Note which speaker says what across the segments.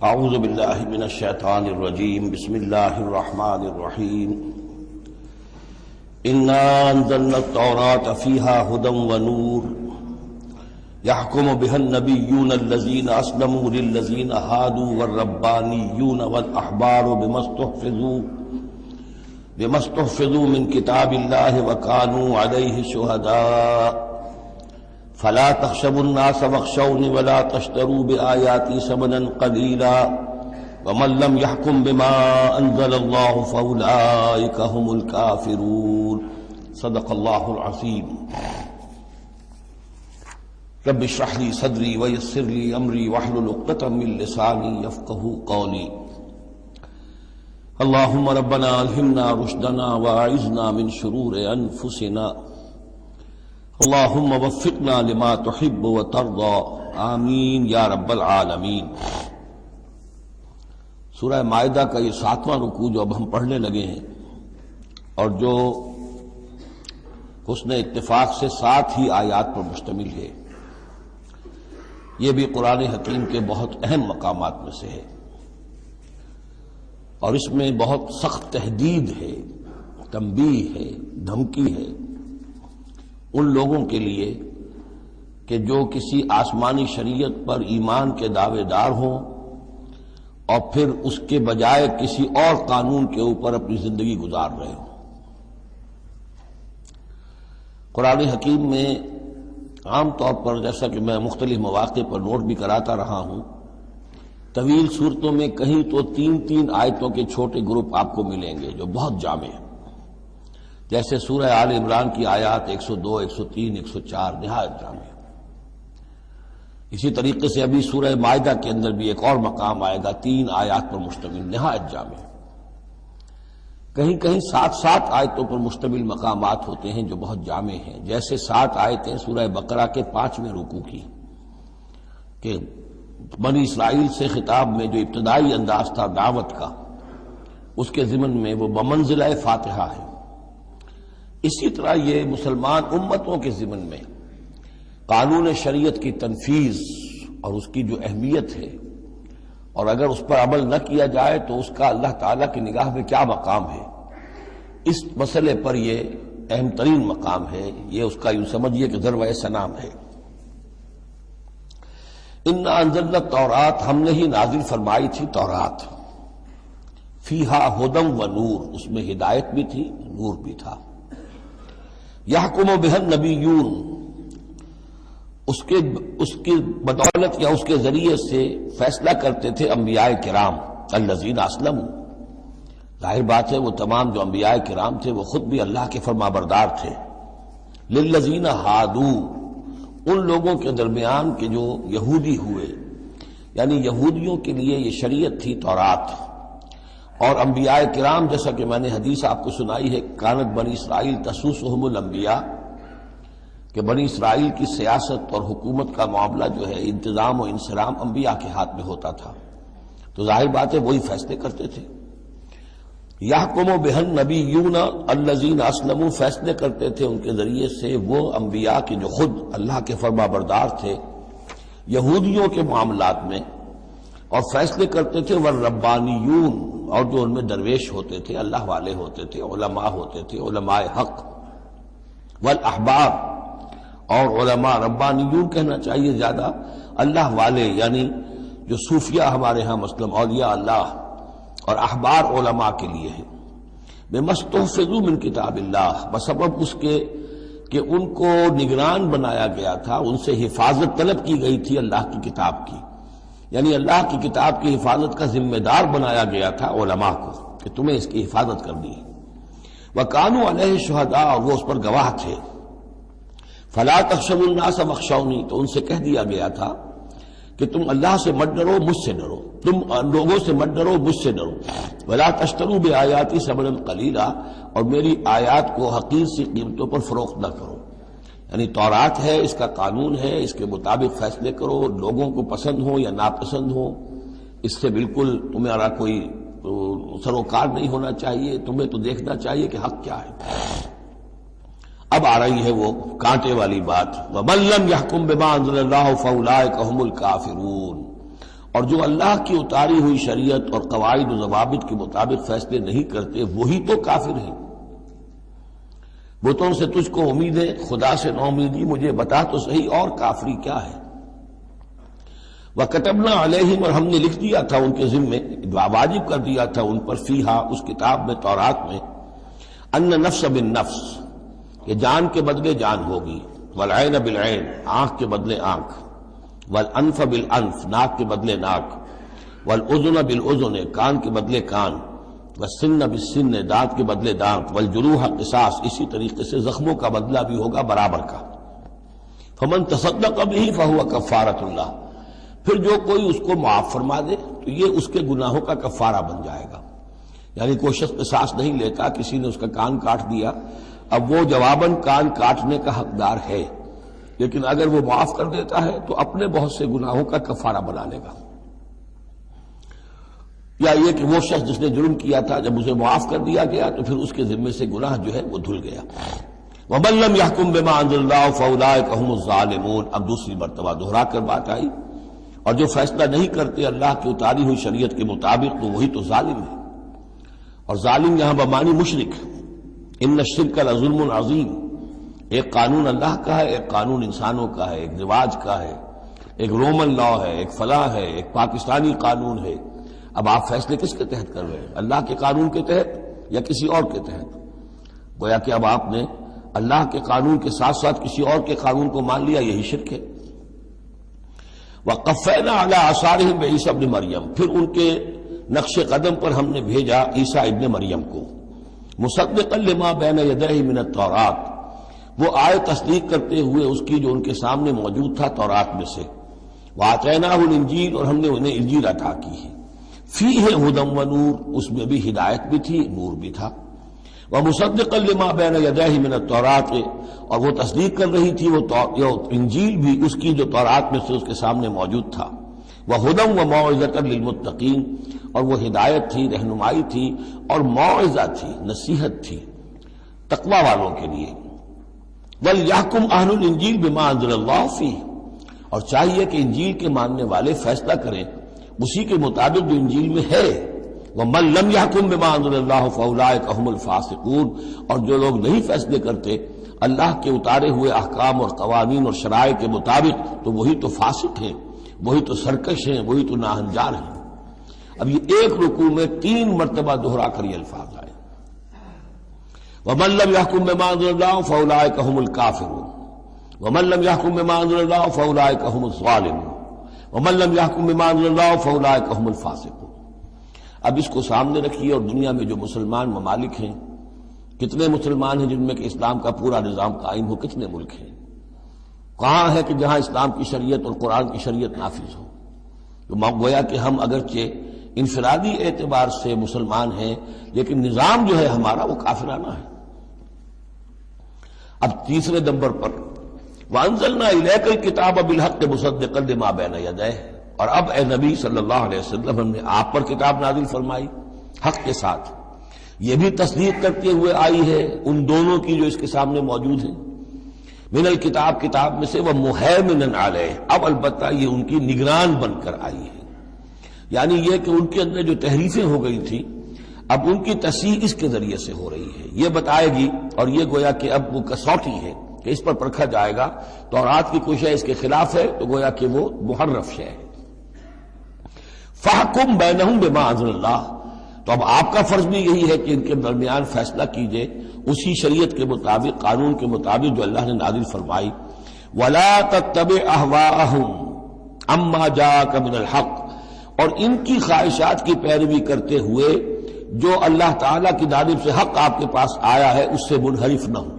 Speaker 1: اعوذ باللہ من الشیطان الرجیم بسم اللہ الرحمن الرحیم انا انزلنا التوراة فیہا ھدی ونور یحکم بها النبیون الذین اسلموا للذین ھادوا والربانیون والاحبار بما استحفظوا من کتاب اللہ وکانوا علیہ شہداء فلا تخشوا الناس واخشوني ولا تشتروا بآياتي ثمنا قليلا ومن لم يحكم بما أنزل الله فأولئك هم الكافرون صدق الله العظيم رب اشرح لي صدري ويسر لي أمري واحلل عقدة من لساني يفقهوا قولي اللهم ربنا ألهمنا رشدنا وأعذنا من شرور أنفسنا اللہم وفقنا لما تحب وترضى آمین یا رب العالمین۔ سورہ مائدہ کا یہ 7واں رکوع جو اب ہم پڑھنے لگے ہیں اور جو حسن اتفاق سے 7 ہی آیات پر مشتمل ہے، یہ بھی قرآن حکیم کے بہت اہم مقامات میں سے ہے اور اس میں بہت سخت تحدید ہے، تنبیہ ہے، دھمکی ہے ان لوگوں کے لیے کہ جو کسی آسمانی شریعت پر ایمان کے دعوے دار ہوں اور پھر اس کے بجائے کسی اور قانون کے اوپر اپنی زندگی گزار رہے ہوں۔ قرآن حکیم میں عام طور پر، جیسا کہ میں مختلف مواقع پر نوٹ بھی کراتا رہا ہوں، طویل صورتوں میں کہیں تو 3 آیتوں کے چھوٹے گروپ آپ کو ملیں گے جو بہت جامع ہیں، جیسے سورہ آل عمران کی آیات 102، 103، 104 نہایت جامع۔ اسی طریقے سے ابھی سورہ مائدہ کے اندر بھی ایک اور مقام آئے گا 3 آیات پر مشتمل، نہایت جامع۔ کہیں کہیں 7 آیتوں پر مشتمل مقامات ہوتے ہیں جو بہت جامع ہیں، جیسے 7 آیتیں سورہ بقرہ کے 5ویں رکوع کی کہ بنی اسرائیل سے خطاب میں جو ابتدائی انداز تھا دعوت کا، اس کے ضمن میں وہ بمنزلہ فاتحہ ہے۔ اسی طرح یہ مسلمان امتوں کے ضمن میں قانون شریعت کی تنفیذ اور اس کی جو اہمیت ہے، اور اگر اس پر عمل نہ کیا جائے تو اس کا اللہ تعالیٰ کی نگاہ میں کیا مقام ہے، اس مسئلے پر یہ اہم ترین مقام ہے، یہ اس کا یوں سمجھیے کہ ذروۂ سنام ہے۔ انا انزلنا التوراۃ، ہم نے ہی نازل فرمائی تھی تورات، فیہا ھدی ونور، اس میں ہدایت بھی تھی، نور بھی تھا۔ یحکم بها النبیون، اس کی بدولت یا اس کے ذریعے سے فیصلہ کرتے تھے انبیاء کرام، الذین اسلموا، ظاہر بات ہے وہ تمام جو انبیاء کرام تھے وہ خود بھی اللہ کے فرمانبردار تھے، للذین ہادوا، ان لوگوں کے درمیان کہ جو یہودی ہوئے، یعنی یہودیوں کے لیے یہ شریعت تھی تورات، اور انبیاء کرام جیسا کہ میں نے حدیث آپ کو سنائی ہے، کانت بنی اسرائیل تسوسہم الانبیاء، کہ بنی اسرائیل کی سیاست اور حکومت کا معاملہ جو ہے، انتظام و انصرام انبیاء کے ہاتھ میں ہوتا تھا، تو ظاہر بات ہے وہی فیصلے کرتے تھے۔ یحکم بها النبیون الذین اسلموا، فیصلے کرتے تھے ان کے ذریعے سے وہ انبیاء کے جو خود اللہ کے فرمانبردار تھے یہودیوں کے معاملات میں، اور فیصلے کرتے تھے والربانیون، اور جو ان میں درویش ہوتے تھے، اللہ والے ہوتے تھے، علماء ہوتے تھے، علماء حق، والاحبار، اور علماء، ربانیون کہنا چاہیے زیادہ، اللہ والے، یعنی جو صوفیہ ہمارے ہاں مثلا اولیاء اللہ، اور احبار علماء کے لیے ہے، بما استحفظوا من کتاب اللہ، بسبب اس کے کہ ان کو نگران بنایا گیا تھا، ان سے حفاظت طلب کی گئی تھی اللہ کی کتاب کی، یعنی اللہ کی کتاب کی حفاظت کا ذمہ دار بنایا گیا تھا علماء کو کہ تمہیں اس کی حفاظت کرنی ہے۔ وَكَانُوا عَلَيْهِ شُهَدَاءَ، اور وہ اس پر گواہ تھے۔ فَلَا تَخْشَوُا النَّاسَ وَاخْشَوْنِي، تو ان سے کہہ دیا گیا تھا کہ تم اللہ سے مت ڈرو، مجھ سے ڈرو، تم لوگوں سے مت ڈرو، مجھ سے ڈرو۔ وَلَا تَشْتَرُوا بِآيَاتِي ثَمَنًا قَلِيلًا، اور میری آیات کو حقیر سی قیمتوں پر فروخت نہ کرو، یعنی تورات ہے، اس کا قانون ہے، اس کے مطابق فیصلے کرو، لوگوں کو پسند ہو یا ناپسند ہو، اس سے بالکل تمہارا کوئی سروکار نہیں ہونا چاہیے، تمہیں تو دیکھنا چاہیے کہ حق کیا ہے۔ اب آ رہی ہے وہ کانٹے والی بات، وَمَن لَّمْ يَحْكُم بِمَا أَنزَلَ اللَّهُ فَأُولَٰئِكَ هُمُ الْكَافِرُونَ، اور جو اللہ کی اتاری ہوئی شریعت اور قواعد و ضوابط کے مطابق فیصلے نہیں کرتے وہی تو کافر ہیں۔ بتوں سے تجھ کو امید ہے، خدا سے نہ امیدی، مجھے بتا تو صحیح اور کافری کیا ہے۔ وَكَتَبْنَا عَلَيْهِمْ، اور ہم نے لکھ دیا تھا ان کے ذمے، واجب کر دیا تھا ان پر، فیہا اس کتاب میں، تورات میں، ان نفس بالنفس، کہ جان کے بدلے جان ہوگی، والعین بالعین، آنکھ کے بدلے آنکھ، والانف بالانف، ناک کے بدلے ناک، والاذن بالاذن، کان کے بدلے کان، والسن بالسن، دانت کے بدلے دانت، والجروح قصاص، اسی طریقے سے زخموں کا بدلہ بھی ہوگا برابر کا۔ فمن تصدق به فهو کفارۃ اللہ، پھر جو کوئی اس کو معاف فرما دے تو یہ اس کے گناہوں کا کفارہ بن جائے گا۔ یعنی کوئی شخص قصاص نہیں لیتا، کسی نے اس کا کان کاٹ دیا، اب وہ جواباً کان کاٹنے کا حقدار ہے، لیکن اگر وہ معاف کر دیتا ہے تو اپنے بہت سے گناہوں کا کفارہ بنا لے گا۔ یا یہ کہ وہ شخص جس نے جرم کیا تھا جب اسے معاف کر دیا گیا تو پھر اس کے ذمے سے گناہ جو ہے وہ دھل گیا۔ وَمَن لَّمْ يَحْكُم بِمَا أَنزَلَ اللَّهُ فَأُولَٰئِكَ هُمُ الظَّالِمُونَ، اب دوسری مرتبہ دہرا کر بات آئی، اور جو فیصلہ نہیں کرتے اللہ کی اتاری ہوئی شریعت کے مطابق تو وہی تو ظالم ہے۔ اور ظالم یہاں بمعنی مشرک، ان الشرک لظلم عظیم، ایک قانون اللہ کا ہے، ایک قانون انسانوں کا ہے، ایک رواج کا ہے، ایک رومن لا ہے، ایک فلاں ہے، ایک پاکستانی قانون ہے۔ اب آپ فیصلے کس کے تحت کر رہے ہیں؟ اللہ کے قانون کے تحت یا کسی اور کے تحت؟ گویا کہ اب آپ نے اللہ کے قانون کے ساتھ ساتھ کسی اور کے قانون کو مان لیا، یہی شرک ہے۔ وَقَفَّيْنَا عَلَىٰ آثَارِهِمْ بِعِیسیٰ ابْنِ مریم، پھر ان کے نقش قدم پر ہم نے بھیجا عیسیٰ ابن مریم کو، مصدقا لما بین یدیہ من التوراۃ، وہ آئے تصدیق کرتے ہوئے اس کی جو ان کے سامنے موجود تھا تورات میں سے، وَآتَيْنَاهُ الْإِنجِیلَ، اور ہم نے انہیں انجیل عطا کی ہے، فیہ ہدی ونور، اس میں بھی ہدایت بھی تھی، نور بھی تھا، وَمُصَدِّقًا لِمَا بَيْنَ يَدَيْهِ مِنَ التَّوْرَاةِ، اور وہ تصدیق کر رہی تھی وہ انجیل بھی اس کی جو تورات میں سے اس کے سامنے موجود تھا، وَهُدًى وَمَوعِظَةً لِلْمُتَّقِينَ، اور وہ ہدایت تھی، رہنمائی تھی اور موعظہ تھی، نصیحت تھی تقوی والوں کے لیے۔ وَلْيَحْكُمْ أَهْلُ الْإِنجِيلِ بِمَا أَنزَلَ اللَّهُ فِيهِ، اور چاہیے کہ انجیل کے ماننے والے فیصلہ کریں اسی کے مطابق جو انجیل میں ہے۔ وَمَن لَّمْ يَحْكُم بِمَا أَنزَلَ اللَّهُ فَأُولَٰئِكَ هُمُ الْفَاسِقُونَ، اور جو لوگ نہیں فیصلے کرتے اللہ کے اتارے ہوئے احکام اور قوانین اور شرائع کے مطابق تو وہی تو فاسق ہیں، وہی تو سرکش ہیں، وہی تو ناہنجار ہیں۔ اب یہ ایک رکوع میں 3 مرتبہ دہرا کر یہ الفاظ آئے، وَمَن لَّمْ يَحْكُم بِمَا أَنزَلَ اللَّهُ فَأُولَٰئِكَ هُمُ الْكَافِرُونَ، وَمَن لَّمْ يَحْكُم بِمَا أَنزَلَ اللَّهُ فَأُولَٰئِكَ هُمُ الظَّالِمُونَ، وَمَن لَّمْ يَحْكُم بِمَا أَنزَلَ اللَّهُ فَأُولَٰئِكَ هُمُ الْفَاسِقُونَ۔ اب اس کو سامنے رکھیے، اور دنیا میں جو مسلمان ممالک ہیں، کتنے مسلمان ہیں جن میں کہ اسلام کا پورا نظام قائم ہو؟ کتنے ملک ہیں؟ کہاں ہے کہ جہاں اسلام کی شریعت اور قرآن کی شریعت نافذ ہو؟ تو گویا کہ ہم اگرچہ انفرادی اعتبار سے مسلمان ہیں لیکن نظام جو ہے ہمارا وہ کافرانہ ہے۔ اب تیسرے نمبر پر وَأَنزَلْنَا إِلَيْكَ الْكِتَابَ بِالْحَقِّ مُصَدِّقًا لِمَا بَيْنَ يَدَيْهِ، اور اب اے نبی صلی اللہ علیہ وسلم ہم نے آپ پر کتاب نازل فرمائی حق کے ساتھ، یہ بھی تصدیق کرتے ہوئے آئی ہے ان دونوں کی جو اس کے سامنے موجود ہیں، من الکتاب، کتاب میں سے، وَمُهَيْمِنًا عَلَيْهِ، اب البتہ یہ ان کی نگران بن کر آئی ہے، یعنی یہ کہ ان کے اندر جو تحریفیں ہو گئی تھی اب ان کی تصحیح اس کے ذریعے سے ہو رہی ہے، یہ بتائے گی، اور یہ گویا کہ اب وہ کسوٹی ہے کہ اس پر پرکھا جائے گا، تورات کی کوئی شے اس کے خلاف ہے تو گویا کہ وہ محرف شے ہے۔ فَحْكُم بَيْنَهُم بِمَا أَنزَلَ اللَّهُ، تو اب آپ کا فرض بھی یہی ہے کہ ان کے درمیان فیصلہ کیجئے اسی شریعت کے مطابق، قانون کے مطابق جو اللہ نے نازل فرمائی۔ وَلَا تَتَّبِعْ أَهْوَاءَهُمْ عَمَّا جَاءَكَ مِنَ الْحَقِّ، اور ان کی خواہشات کی پیروی کرتے ہوئے جو اللہ تعالیٰ کی جانب سے حق آپ کے پاس آیا ہے اس سے منحرف نہ ہو،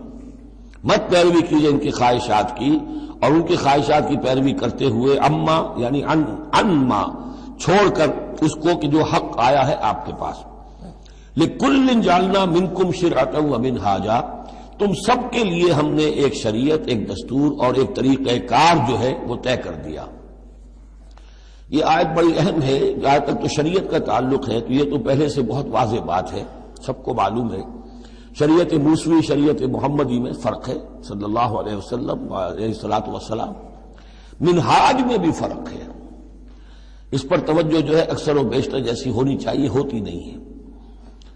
Speaker 1: مت پیروی کیجئے ان کی خواہشات کی، اور ان کی خواہشات کی پیروی کرتے ہوئے اما یعنی انما چھوڑ کر اس کو کہ جو حق آیا ہے آپ کے پاس۔ لِكُلٍّ جَعَلْنَا مِنْكُمْ شِرْعَةً وَمِنْهَاجًا، تم سب کے لیے ہم نے ایک شریعت، ایک دستور اور ایک طریقہ کار جو ہے وہ طے کر دیا۔ یہ آیت بڑی اہم ہے، جہاں تک تو شریعت کا تعلق ہے تو یہ تو پہلے سے بہت واضح بات ہے، سب کو معلوم ہے۔ شریعت موسوی شریعت محمدی میں فرق ہے، صلی اللہ علیہ وسلم علیہ الصلوۃ والسلام۔ منہاج میں بھی فرق ہے، اس پر توجہ جو ہے اکثر و بیشتر جیسی ہونی چاہیے ہوتی نہیں ہے۔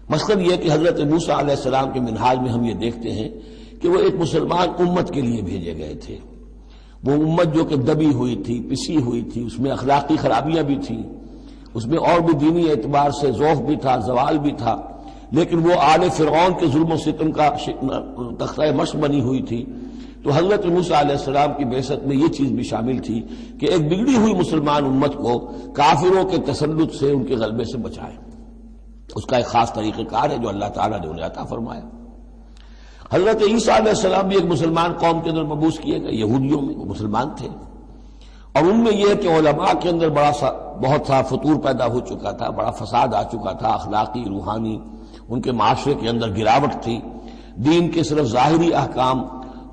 Speaker 1: مثلاً یہ کہ حضرت موسیٰ علیہ السلام کے منہاج میں ہم یہ دیکھتے ہیں کہ وہ ایک مسلمان امت کے لیے بھیجے گئے تھے، وہ امت جو کہ دبی ہوئی تھی، پسی ہوئی تھی، اس میں اخلاقی خرابیاں بھی تھیں، اس میں اور بھی دینی اعتبار سے ضعف بھی تھا، زوال بھی تھا، لیکن وہ آل فرعون کے ظلم و ستم کا تختہ مشق بنی ہوئی تھی۔ تو حضرت موسیٰ علیہ السلام کی بعثت میں یہ چیز بھی شامل تھی کہ ایک بگڑی ہوئی مسلمان امت کو کافروں کے تسلط سے، ان کے غلبے سے بچائے۔ اس کا ایک خاص طریقہ کار ہے جو اللہ تعالیٰ نے انہیں عطا فرمایا۔ حضرت عیسیٰ علیہ السلام بھی ایک مسلمان قوم کے اندر مبعوث کیے گئے، یہودیوں میں، وہ مسلمان تھے، اور ان میں یہ ہے کہ علماء کے اندر بہت سا فطور پیدا ہو چکا تھا، بڑا فساد آ چکا تھا، اخلاقی، روحانی، ان کے معاشرے کے اندر گراوٹ تھی، دین کے صرف ظاہری احکام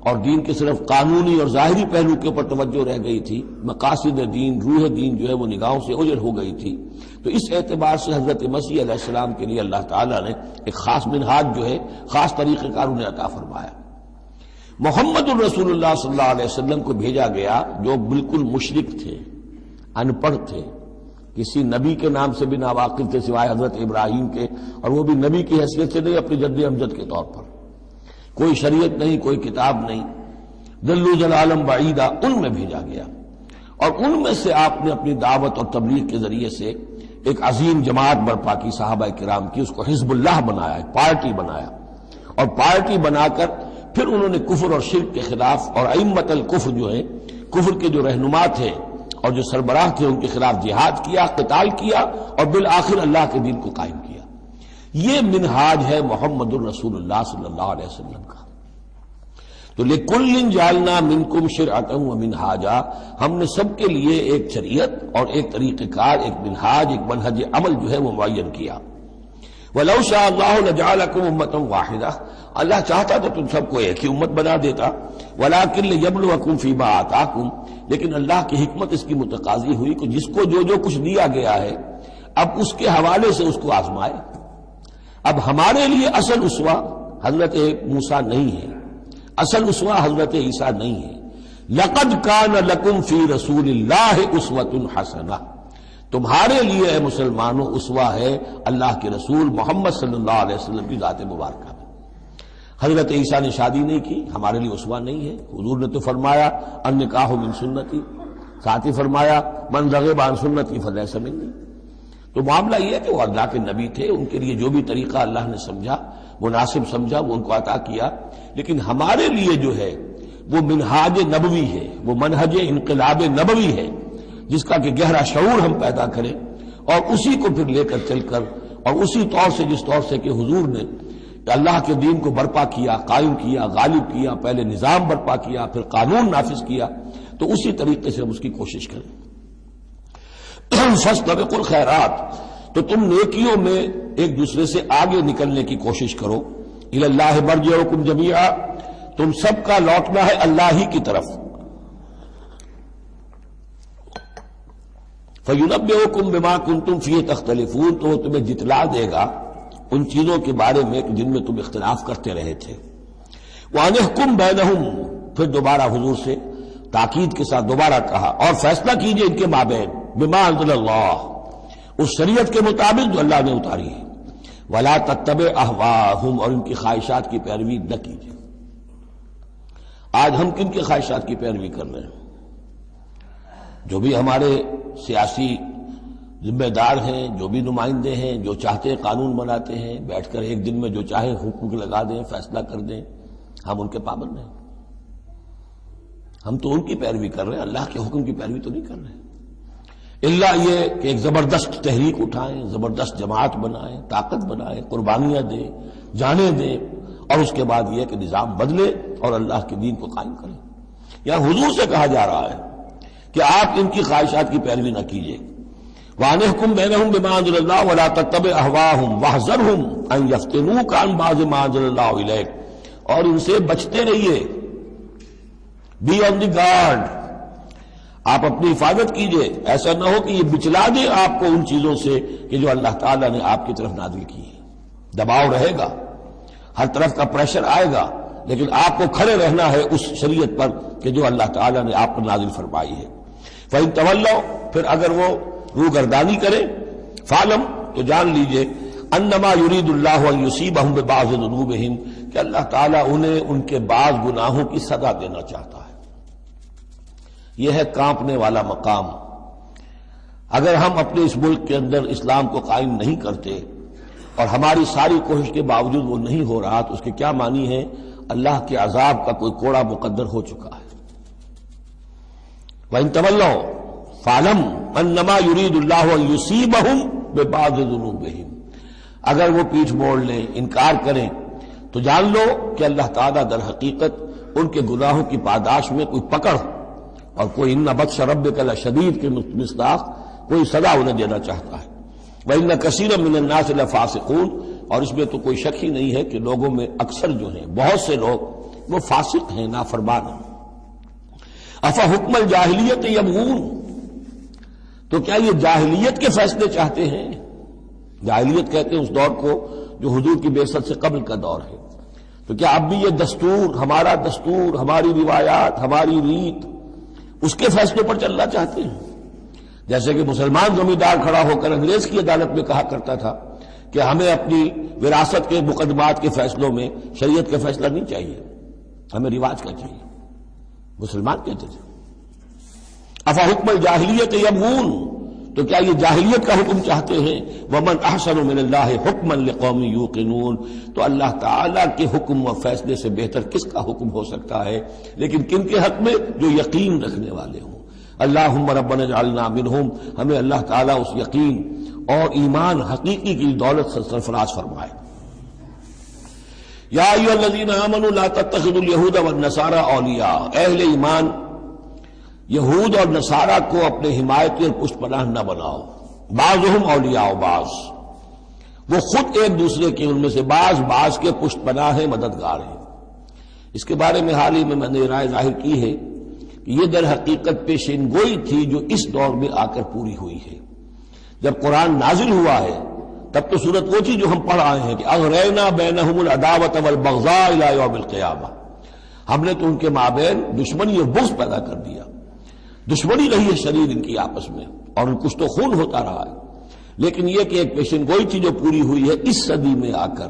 Speaker 1: اور دین کے صرف قانونی اور ظاہری پہلو کے اوپر توجہ رہ گئی تھی، مقاصد دین، روح دین جو ہے وہ نگاہوں سے اوجھل ہو گئی تھی۔ تو اس اعتبار سے حضرت مسیح علیہ السلام کے لیے اللہ تعالیٰ نے ایک خاص منہاج جو ہے، خاص طریقہ کار انہیں عطا فرمایا۔ محمد الرسول اللہ صلی اللہ علیہ وسلم کو بھیجا گیا جو بالکل مشرک تھے، ان پڑھ تھے، کسی نبی کے نام سے بھی ناواقف تھے سوائے حضرت ابراہیم کے، اور وہ بھی نبی کی حیثیت سے نہیں، اپنی جد امجد کے طور پر، کوئی شریعت نہیں، کوئی کتاب نہیں، دلوا ضلالا بعیدا، ان میں بھیجا گیا، اور ان میں سے آپ نے اپنی دعوت اور تبلیغ کے ذریعے سے ایک عظیم جماعت برپا کی، صحابہ کرام کی، اس کو حزب اللہ بنایا، ایک پارٹی بنایا، اور پارٹی بنا کر پھر انہوں نے کفر اور شرک کے خلاف، اور ائمۃ الکفر جو ہیں، کفر کے جو رہنما تھے اور جو سربراہ تھے، ان کے خلاف جہاد کیا، قتال کیا، اور بالآخر اللہ کے دین کو قائم کیا۔ یہ منہاج ہے محمد الرسول اللہ صلی اللہ علیہ وسلم کا۔ تو لِكُلٍّ جَعَلْنَا مِنْكُمْ شِرْعَةً وَمِنْهَاجًا، ہم نے سب کے لیے ایک شریعت اور ایک طریقہ کار، ایک منہاج، ایک منہج عمل جو ہے وہ معین کیا۔ وَلَوْ شَاءَ اللَّهُ لَجَعَلَكُمْ أُمَّةً وَاحِدَةً، اللہ چاہتا تو تم سب کو ایک ہی امت بنا دیتا، وَلَكِنْ لِيَبْلُوَكُمْ فِي مَا آتَاكُمْ، لیکن اللہ کی حکمت اس کی متقاضی ہوئی کہ جس کو جو کچھ دیا گیا ہے، اب اس کے حوالے سے اس کو آزمائے۔ اب ہمارے لیے اصل اسوہ حضرت موسیٰ نہیں ہے، اصل اسوہ حضرت عیسیٰ نہیں ہے۔ لَقَدْ كَانَ لَكُمْ فِي رَسُولِ اللَّهِ أُسْوَةٌ حَسَنَةٌ، تمہارے لیے اے مسلمانوں اسوہ ہے اللہ کے رسول محمد صلی اللہ علیہ وسلم کی ذات مبارکہ میں۔ حضرت عیسیٰ نے شادی نہیں کی، ہمارے لیے اسوہ نہیں ہے۔ حضور نے تو فرمایا النکاح من سنتی، ساتھ ہی فرمایا من رغب عن سنتی فلیس منی۔ تو معاملہ یہ ہے کہ وہ اللہ کے نبی تھے، ان کے لیے جو بھی طریقہ اللہ نے سمجھا، مناسب سمجھا، وہ ان کو عطا کیا، لیکن ہمارے لیے جو ہے وہ منہاج نبوی ہے، وہ منہج انقلاب نبوی ہے، جس کا کہ گہرا شعور ہم پیدا کریں اور اسی کو پھر لے کر چل کر، اور اسی طور سے جس طور سے کہ حضور نے اللہ کے دین کو برپا کیا، قائم کیا، غالب کیا، پہلے نظام برپا کیا، پھر قانون نافذ کیا، تو اسی طریقے سے ہم اس کی کوشش کریں۔ فاستبقوا الخیرات، تو تم نیکیوں میں ایک دوسرے سے آگے نکلنے کی کوشش کرو۔ الی اللہ مرجعکم جمیعا، تم سب کا لوٹنا ہے اللہ ہی کی طرف۔ فینبئکم بما کنتم فیہ تختلفون، تو وہ تمہیں جتلا دے گا ان چیزوں کے بارے میں جن میں تم اختلاف کرتے رہے تھے۔ وَأَنِ احْكُم بَيْنَهُمْ، پھر دوبارہ حضور سے تاکید کے ساتھ دوبارہ کہا، اور فیصلہ کیجئے ان کے مابین، بما انزل اللہ، اس شریعت کے مطابق جو اللہ نے اتاری ہے۔ وَلَا تَتَّبِعْ أَهْوَاءَهُمْ، اور ان کی خواہشات کی پیروی نہ کیجئے۔ آج ہم کن کی خواہشات کی پیروی کر رہے ہیں؟ جو بھی ہمارے سیاسی ذمہ دار ہیں، جو بھی نمائندے ہیں، جو چاہتے ہیں قانون بناتے ہیں، بیٹھ کر ایک دن میں جو چاہے حکم لگا دیں، فیصلہ کر دیں، ہم ان کے پابند ہیں۔ ہم تو ان کی پیروی کر رہے ہیں، اللہ کے حکم کی پیروی تو نہیں کر رہے۔ اللہ یہ کہ ایک زبردست تحریک اٹھائیں، زبردست جماعت بنائیں، طاقت بنائیں، قربانیاں دیں، جانیں دیں، اور اس کے بعد یہ کہ نظام بدلے اور اللہ کے دین کو قائم کریں۔ یہاں حضور سے کہا جا رہا ہے کہ آپ ان کی خواہشات کی پیروی نہ کیجیے۔ وَأَنِ احْكُم بَيْنَهُم بِمَا أَنزَلَ اللَّهُ وَلَا تَتَّبِعْ أَهْوَاءَهُمْ وَاحْذَرْهُمْ أَن يَفْتِنُوكَ عَن بَعْضِ مَا أَنزَلَ اللَّهُ إِلَيْكَ، اور ان سے بچتے رہیے، بی آن دی گارڈ، آپ اپنی حفاظت کیجئے، ایسا نہ ہو کہ یہ بچلا دے آپ کو ان چیزوں سے کہ جو اللہ تعالیٰ نے آپ کی طرف نازل کی ہے۔ دباؤ رہے گا، ہر طرف کا پریشر آئے گا، لیکن آپ کو کھڑے رہنا ہے اس شریعت پر کہ جو اللہ تعالیٰ نے آپ پر نازل فرمائی ہے۔ فَإِن تَوَلَّوْا، پھر اگر وہ روگردانی کریں، فعلم تو جان لیجئے انما یرید اللہ ان یصیبہم ببعض ذنوبہم کہ اللہ تعالیٰ انہیں ان کے بعض گناہوں کی سزا دینا چاہتا ہے۔ یہ ہے کانپنے والا مقام۔ اگر ہم اپنے اس ملک کے اندر اسلام کو قائم نہیں کرتے اور ہماری ساری کوشش کے باوجود وہ نہیں ہو رہا تو اس کے کیا معنی ہے؟ اللہ کے عذاب کا کوئی کوڑا مقدر ہو چکا ہے۔ وَإِن تَوَلَّوْا فَاعْلَمْ أَنَّمَا يُرِيدُ اللَّهُ أَن يُصِيبَهُم بِبَعْضِ ذُنُوبِهِمْ اگر وہ پیٹھ موڑ لیں، انکار کریں تو جان لو کہ اللہ تعالیٰ در حقیقت ان کے گناہوں کی پاداش میں کوئی پکڑ اور کوئی ان بطش ربک لشدید کے مصداق کوئی سزا انہیں دینا چاہتا ہے۔ وَإِنَّ كَثِيرًا مِّنَ النَّاسِ لَفَاسِقُونَ اور اس میں تو کوئی شک ہی نہیں ہے کہ لوگوں میں اکثر جو ہیں، بہت سے لوگ وہ فاسق ہیں، نافرمان ہیں۔ أَفَحُكْمَ الْجَاهِلِيَّةِ يَبْغُونَ تو کیا یہ جاہلیت کے فیصلے چاہتے ہیں؟ جاہلیت کہتے ہیں اس دور کو جو حضور کی بعثت سے قبل کا دور ہے۔ تو کیا اب بھی یہ دستور، ہمارا دستور، ہماری روایات، ہماری ریت اس کے فیصلوں پر چلنا چاہتے ہیں؟ جیسے کہ مسلمان زمیندار کھڑا ہو کر انگریز کی عدالت میں کہا کرتا تھا کہ ہمیں اپنی وراثت کے مقدمات کے فیصلوں میں شریعت کا فیصلہ نہیں چاہیے، ہمیں رواج کا چاہیے، مسلمان کہتے تھے۔ افحکم الجاہلیت یبغون تو کیا یہ جاہلیت کا حکم چاہتے ہیں؟ ومن احسن من اللہ حکما لقوم یوقنون تو اللہ تعالیٰ کے حکم و فیصلے سے بہتر کس کا حکم ہو سکتا ہے، لیکن کن کے حق میں؟ جو یقین رکھنے والے ہوں۔ اللہم ربنا اجعلنا منہم ہمیں اللہ تعالیٰ اس یقین اور ایمان حقیقی کی دولت سے سرفراز فرمائے۔ یا ایھا الذین آمنوا لا تتخذوا اليہود والنصارى اولیاء اہل ایمان یہود اور نصارہ کو اپنے حمایتی اور پشت پناہ نہ بناؤ۔ بعضهم اولیاء بعض وہ خود ایک دوسرے کے ان میں سے بعض کے پشت پناہ ہیں، مددگار ہیں۔ اس کے بارے میں حال ہی میں نے رائے ظاہر کی ہے کہ یہ در حقیقت پیشین گوئی تھی جو اس دور میں آ کر پوری ہوئی ہے۔ جب قرآن نازل ہوا ہے تب تو صورت وہ تھی جو ہم پڑھ آئے ہیں کہ اغرینا بینہم العداوۃ والبغضاء الی یوم القیامہ، ہم نے تو ان کے مابین دشمنی اور بغض پیدا کر دیا، دشمنی رہی ہے شریر ان کی آپس میں اور ان کچھ تو خون ہوتا رہا ہے، لیکن یہ کہ ایک پیشین گوئی تھی جو پوری ہوئی ہے اس صدی میں آ کر۔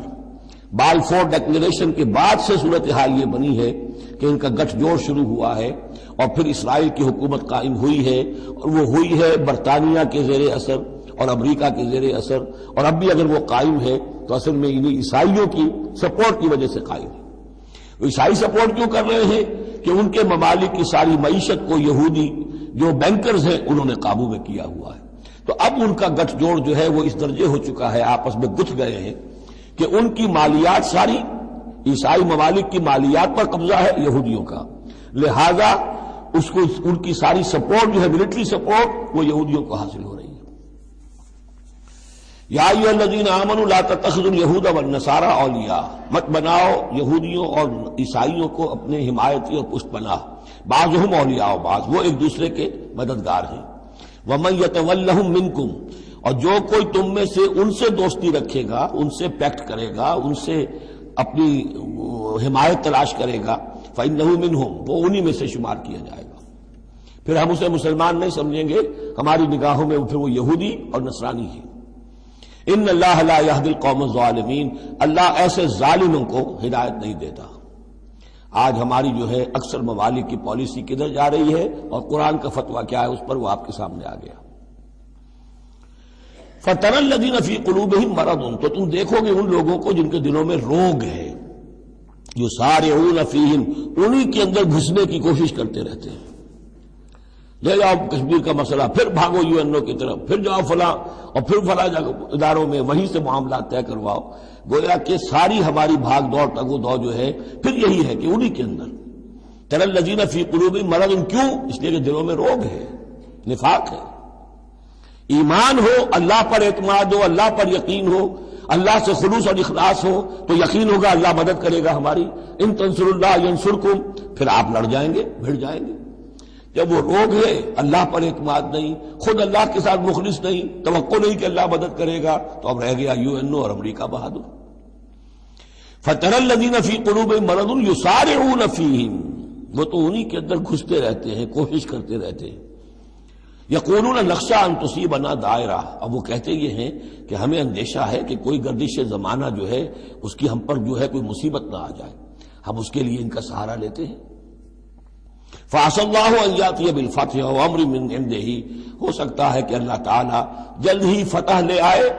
Speaker 1: بالفور ڈکلیریشن کے بعد سے صورتحال یہ بنی ہے کہ ان کا گٹھ جوڑ شروع ہوا ہے اور پھر اسرائیل کی حکومت قائم ہوئی ہے، اور وہ ہوئی ہے برطانیہ کے زیر اثر اور امریکہ کے زیر اثر، اور اب بھی اگر وہ قائم ہے تو اصل میں انہیں عیسائیوں کی سپورٹ کی وجہ سے قائم ہے۔ وہ عیسائی سپورٹ کیوں کر رہے ہیں؟ کہ ان کے ممالک کی ساری معیشت کو یہودی جو بینکرز ہیں انہوں نے قابو میں کیا ہوا ہے۔ تو اب ان کا گٹھ جوڑ جو ہے وہ اس درجے ہو چکا ہے، آپس میں گتھ گئے ہیں کہ ان کی مالیات ساری عیسائی ممالک کی مالیات پر قبضہ ہے یہودیوں کا، لہذا اس کو ان کی ساری سپورٹ جو ہے ملٹری سپورٹ وہ یہودیوں کو حاصل ہو رہی ہے۔ یا ایھا الذین آمنوا لا تتخذوا اليہود والنصارى اولیاء مت بناؤ یہودیوں اور عیسائیوں کو اپنے حمایتی اور پشت پناہ، بعضهم اولیاء بعض وہ ایک دوسرے کے مددگار ہیں۔ ومن یتولھم منکم اور جو کوئی تم میں سے ان سے دوستی رکھے گا، ان سے پیکٹ کرے گا، ان سے اپنی حمایت تلاش کرے گا، فإنہ منہم وہ انہی میں سے شمار کیا جائے گا۔ پھر ہم اسے مسلمان نہیں سمجھیں گے، ہماری نگاہوں میں پھر وہ یہودی اور نصرانی ہے۔ ان اللہ لا یہدی القوم الظالمین اللہ ایسے ظالموں کو ہدایت نہیں دیتا۔ آج ہماری جو ہے اکثر ممالک کی پالیسی کدھر جا رہی ہے اور قرآن کا فتویٰ کیا ہے اس پر وہ آپ کے سامنے آ گیا۔ فَتَرَى الَّذِينَ فِي قُلُوبِهِم مَرَضٌ تو تم دیکھو گے ان لوگوں کو جن کے دلوں میں روگ ہے، يُسَارِعُونَ فِيهِمْ انہی کے اندر گھسنے کی کوشش کرتے رہتے ہیں۔ لے جاؤ کشمیر کا مسئلہ، پھر بھاگو UN کی طرف، پھر جاؤ فلاں اور پھر فلاں اداروں میں وہیں سے معاملات طے کرواؤ، گویا کہ ساری ہماری بھاگ دوڑ تگ و دو جو ہے پھر یہی ہے کہ انہی کے اندر تَرَى الَّذِينَ فِي قُلُوبِهِم مَرَضٌ کیوں؟ اس لیے کہ دلوں میں روگ ہے، نفاق ہے۔ ایمان ہو، اللہ پر اعتماد ہو، اللہ پر یقین ہو، اللہ سے خلوص اور اخلاص ہو تو یقین ہوگا اللہ مدد کرے گا ہماری۔ ان تنصروا اللہ ینصرکم پھر آپ لڑ جائیں گے، بھڑ جائیں گے۔ جب وہ روگ ہے، اللہ پر اعتماد نہیں، خود اللہ کے ساتھ مخلص نہیں، توقع نہیں کہ اللہ مدد کرے گا، تو اب رہ گیا UN اور امریکہ بہادر۔ فَتَرَى الَّذِينَ فِي قُلُوبِهِم مَرَضٌ يُسَارِعُونَ فِيهِمْ وہ تو انہی کے اندر گھستے رہتے ہیں، کوشش کرتے رہتے ہیں۔ یقولون نخشی ان تصیبنا دائرہ، اب وہ کہتے یہ ہیں کہ ہمیں اندیشہ ہے کہ کوئی گردش زمانہ جو ہے اس کی ہم پر جو ہے کوئی مصیبت نہ آ جائے، ہم اس کے لیے ان کا سہارا لیتے ہیں۔ فَعَسَى اللَّهُ أَن يَأْتِيَ بِالْفَتْحِ وَأَمْرٍ مِّنْ عِندِهِ، ہو سکتا ہے کہ اللہ تعالیٰ جلد ہی فتح لے آئے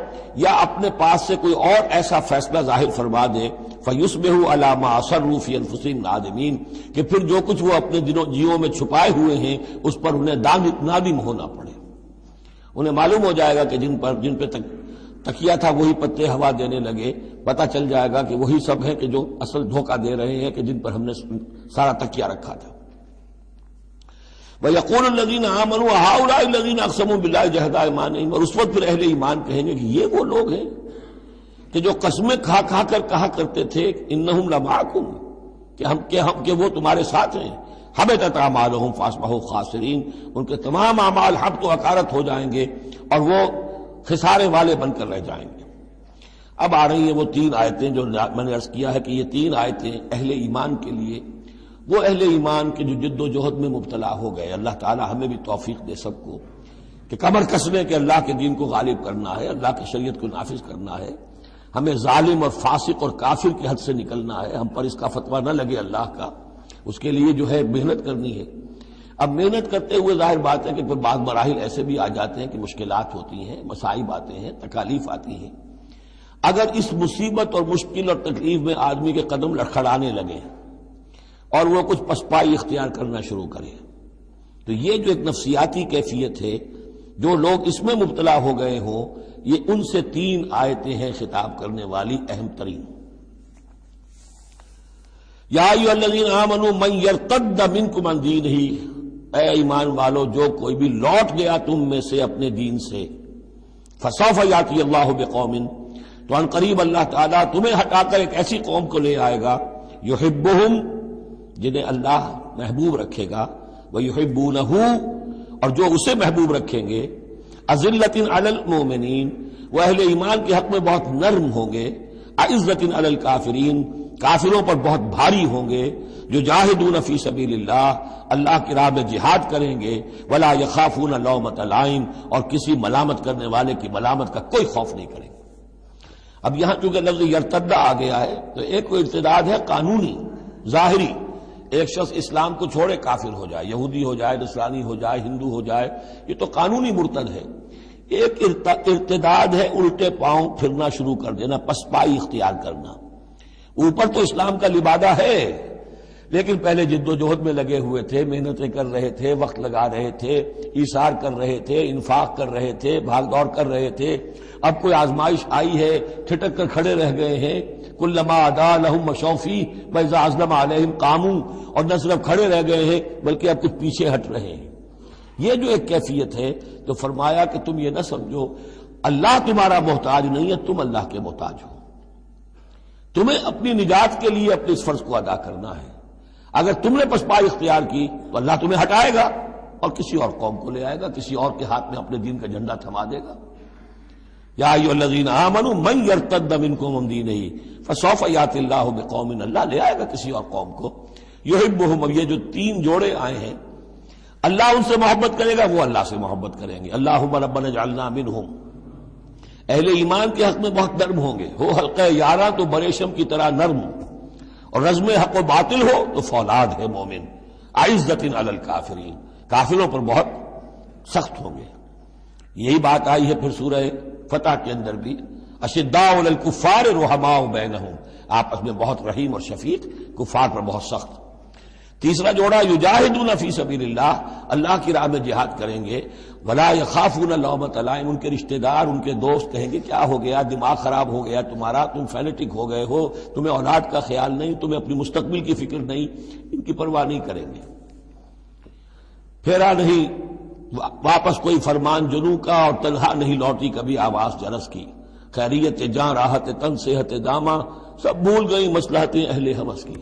Speaker 1: یا اپنے پاس سے کوئی اور ایسا فیصلہ ظاہر فرما دے، فَيُصْبِحُوا عَلَىٰ مَا أَصَرُّوا فِي أَنفُسِهِمْ نَادِمِينَ، کہ پھر جو کچھ وہ اپنے جیوں میں چھپائے ہوئے ہیں اس پر انہیں نادم ہونا پڑے۔ انہیں معلوم ہو جائے گا کہ جن پہ تکیہ تھا وہی پتے ہوا دینے لگے، پتہ چل جائے گا کہ وہی سب ہیں کہ جو اصل دھوکہ دے رہے ہیں کہ جن پر ہم نے سارا تکیہ رکھا تھا۔ وَيَقُولُ الَّذِينَ آمَنُوا هَؤُلَاءِ الَّذِينَ أَقْسَمُوا بِاللَّهِ جَهْدَ أَيْمَانِهِمْ، اور اس وقت پھر اہل ایمان کہیں گے کہ یہ وہ لوگ ہیں کہ جو قسمیں کھا کھا کر کہا کرتے تھے اِنَّهُمْ لَمَعَكُمْ، کہ وہ تمہارے ساتھ ہیں۔ حبطت اعمالهم فاصبحوا خاسرین، ان کے تمام اعمال حبط و حقارت ہو جائیں گے اور وہ خسارے والے بن کر رہ جائیں گے۔ اب آ رہی ہیں وہ تین آیتیں جو میں نے عرض کیا ہے کہ یہ تین آیتیں اہل ایمان کے لیے، وہ اہل ایمان کے جو جد و جہد میں مبتلا ہو گئے، اللہ تعالی ہمیں بھی توفیق دے سب کو کہ کمر کسنے کہ اللہ کے دین کو غالب کرنا ہے، اللہ کی شریعت کو نافذ کرنا ہے، ہمیں ظالم اور فاسق اور کافر کی حد سے نکلنا ہے، ہم پر اس کا فتویٰ نہ لگے اللہ کا، اس کے لیے جو ہے محنت کرنی ہے۔ اب محنت کرتے ہوئے ظاہر بات ہے کہ پھر بعض مراحل ایسے بھی آ جاتے ہیں کہ مشکلات ہوتی ہیں، مصائب آتے ہیں، تکالیف آتی ہیں۔ اگر اس مصیبت اور مشکل اور تکلیف میں آدمی کے قدم لڑکھڑانے لگے اور وہ کچھ پسپائی اختیار کرنا شروع کرے، تو یہ جو ایک نفسیاتی کیفیت ہے، جو لوگ اس میں مبتلا ہو گئے ہوں، یہ ان سے تین آیتیں ہیں خطاب کرنے والی اہم ترین۔ یا ایھا الذین آمنوا من یرتد منکم عن دینہ، اے ایمان والو جو کوئی بھی لوٹ گیا تم میں سے اپنے دین سے، فسوف یاتی اللہ بقوم، تو ان قریب اللہ تعالیٰ تمہیں ہٹا کر ایک ایسی قوم کو لے آئے گا، یحبہم، جنہیں اللہ محبوب رکھے گا، ویحبونہ، اور جو اسے محبوب رکھیں گے، اذلۃ علی المؤمنین، وہ اہل ایمان کے حق میں بہت نرم ہوں گے، اعزۃ علی الکافرین، کافروں پر بہت بھاری ہوں گے، جو جاہدون فی سبیل اللہ، اللہ کی راہ میں جہاد کریں گے، ولا یخافون لومۃ لائم، اور کسی ملامت کرنے والے کی ملامت کا کوئی خوف نہیں کریں گے۔ اب یہاں چونکہ لفظ یرتد آ گیا ہے تو ایک کوئی ارتداد ہے قانونی ظاہری، ایک شخص اسلام کو چھوڑے کافر ہو جائے، یہودی ہو جائے، نصرانی ہو جائے، ہندو ہو جائے، یہ تو قانونی مرتد ہے۔ ایک ارتداد ہے الٹے پاؤں پھرنا شروع کر دینا، پسپائی اختیار کرنا۔ اوپر تو اسلام کا لبادہ ہے، لیکن پہلے جد و جہد میں لگے ہوئے تھے، محنتیں کر رہے تھے، وقت لگا رہے تھے، ایثار کر رہے تھے، انفاق کر رہے تھے، بھاگ دوڑ کر رہے تھے، اب کوئی آزمائش آئی ہے ٹھٹک کر کھڑے رہ گئے ہیں۔ کلما ادا لہم مشوا فیہ واذا اظلم علیہم قاموا، اور نہ صرف کھڑے رہ گئے ہیں بلکہ اب کچھ پیچھے ہٹ رہے ہیں۔ یہ جو ایک کیفیت ہے، تو فرمایا کہ تم یہ نہ سمجھو اللہ تمہارا محتاج نہیں ہے، تم اللہ کے محتاج ہو، تمہیں اپنی نجات کے لیے اپنے اس فرض کو ادا کرنا ہے۔ اگر تم نے پسپائی اختیار کی تو اللہ تمہیں ہٹائے گا اور کسی اور قوم کو لے آئے گا، کسی اور کے ہاتھ میں اپنے دین کا جھنڈا تھما دے گا۔ یا ایھا الذین آمنوا من یرتد منکم عن دینہ فسوف یاتی اللہ بقوم، اللہ لے آئے گا کسی اور قوم کو، یحبہم، اب یہ جو تین جوڑے آئے ہیں، اللہ ان سے محبت کرے گا، وہ اللہ سے محبت کریں گے۔ اللہم ربنا اجعلنا منہم، اہل ایمان کے حق میں بہت نرم ہوں گے، ہو حلقہ یاراں تو بریشم کی طرح نرم، اور رزم حق و باطل ہو تو فولاد ہے مومن، اعزۃ علی الکافرین، کافروں پر بہت سخت ہوں گے۔ یہی بات آئی ہے پھر سورہ فتح کے اندر بھی، اشداء علی الکفار رحماء بینہم، آپس میں بہت رحیم اور شفیق، کفار پر بہت سخت۔ تیسرا جوڑا یجاہدون فی سبیل اللہ، اللہ کی راہ میں جہاد کریں گے، ولا یخافون لومۃ لائم، ان کے رشتہ دار، ان کے دوست کہیں گے کیا ہو گیا، دماغ خراب ہو گیا تمہارا، تم فینیٹک ہو گئے ہو، تمہیں اولاد کا خیال نہیں، تمہیں اپنی مستقبل کی فکر نہیں، ان کی پرواہ نہیں کریں گے۔ پھیرا نہیں واپس کوئی فرمان جنوں کا، اور تنہا نہیں لوٹی کبھی آواز جرس کی، خیریت جاں راحت تن صحت داماں، سب بھول گئی مصلحتیں اہل ہوس کی۔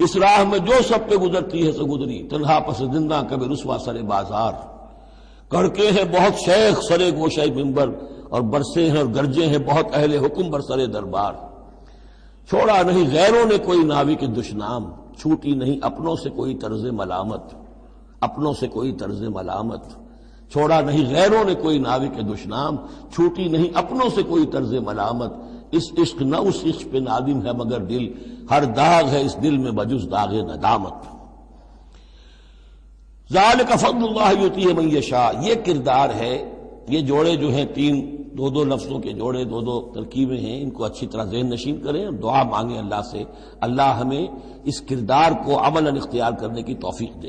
Speaker 1: اس راہ میں جو سب پہ گزرتی ہے سو گزری، تنہا پس زندہ کبھی رسوا سر بازار، کڑکے ہیں بہت شیخ سرے گوشہ منبر، اور برسے ہیں اور گرجے ہیں بہت اہل حکم بر سر دربار۔ چھوڑا نہیں غیروں نے کوئی ناوی کے دشنام، چھوٹی نہیں اپنوں سے کوئی طرز ملامت، اپنوں سے کوئی طرز ملامت، چھوڑا نہیں غیروں نے کوئی ناوی کے دشنام، چھوٹی نہیں اپنوں سے کوئی طرز ملامت، اس عشق نہ اس عشق پہ نادم ہے مگر دل، ہر داغ ہے اس دل میں بجز داغ ندامت۔ ذالک فضل اللہ یؤتیہ من یشاء، یہ کردار ہے، یہ جوڑے جو ہیں تین دو لفظوں کے جوڑے، دو ترکیبیں ہیں، ان کو اچھی طرح ذہن نشین کریں، دعا مانگیں اللہ سے، اللہ ہمیں اس کردار کو عملاً اختیار کرنے کی توفیق دے۔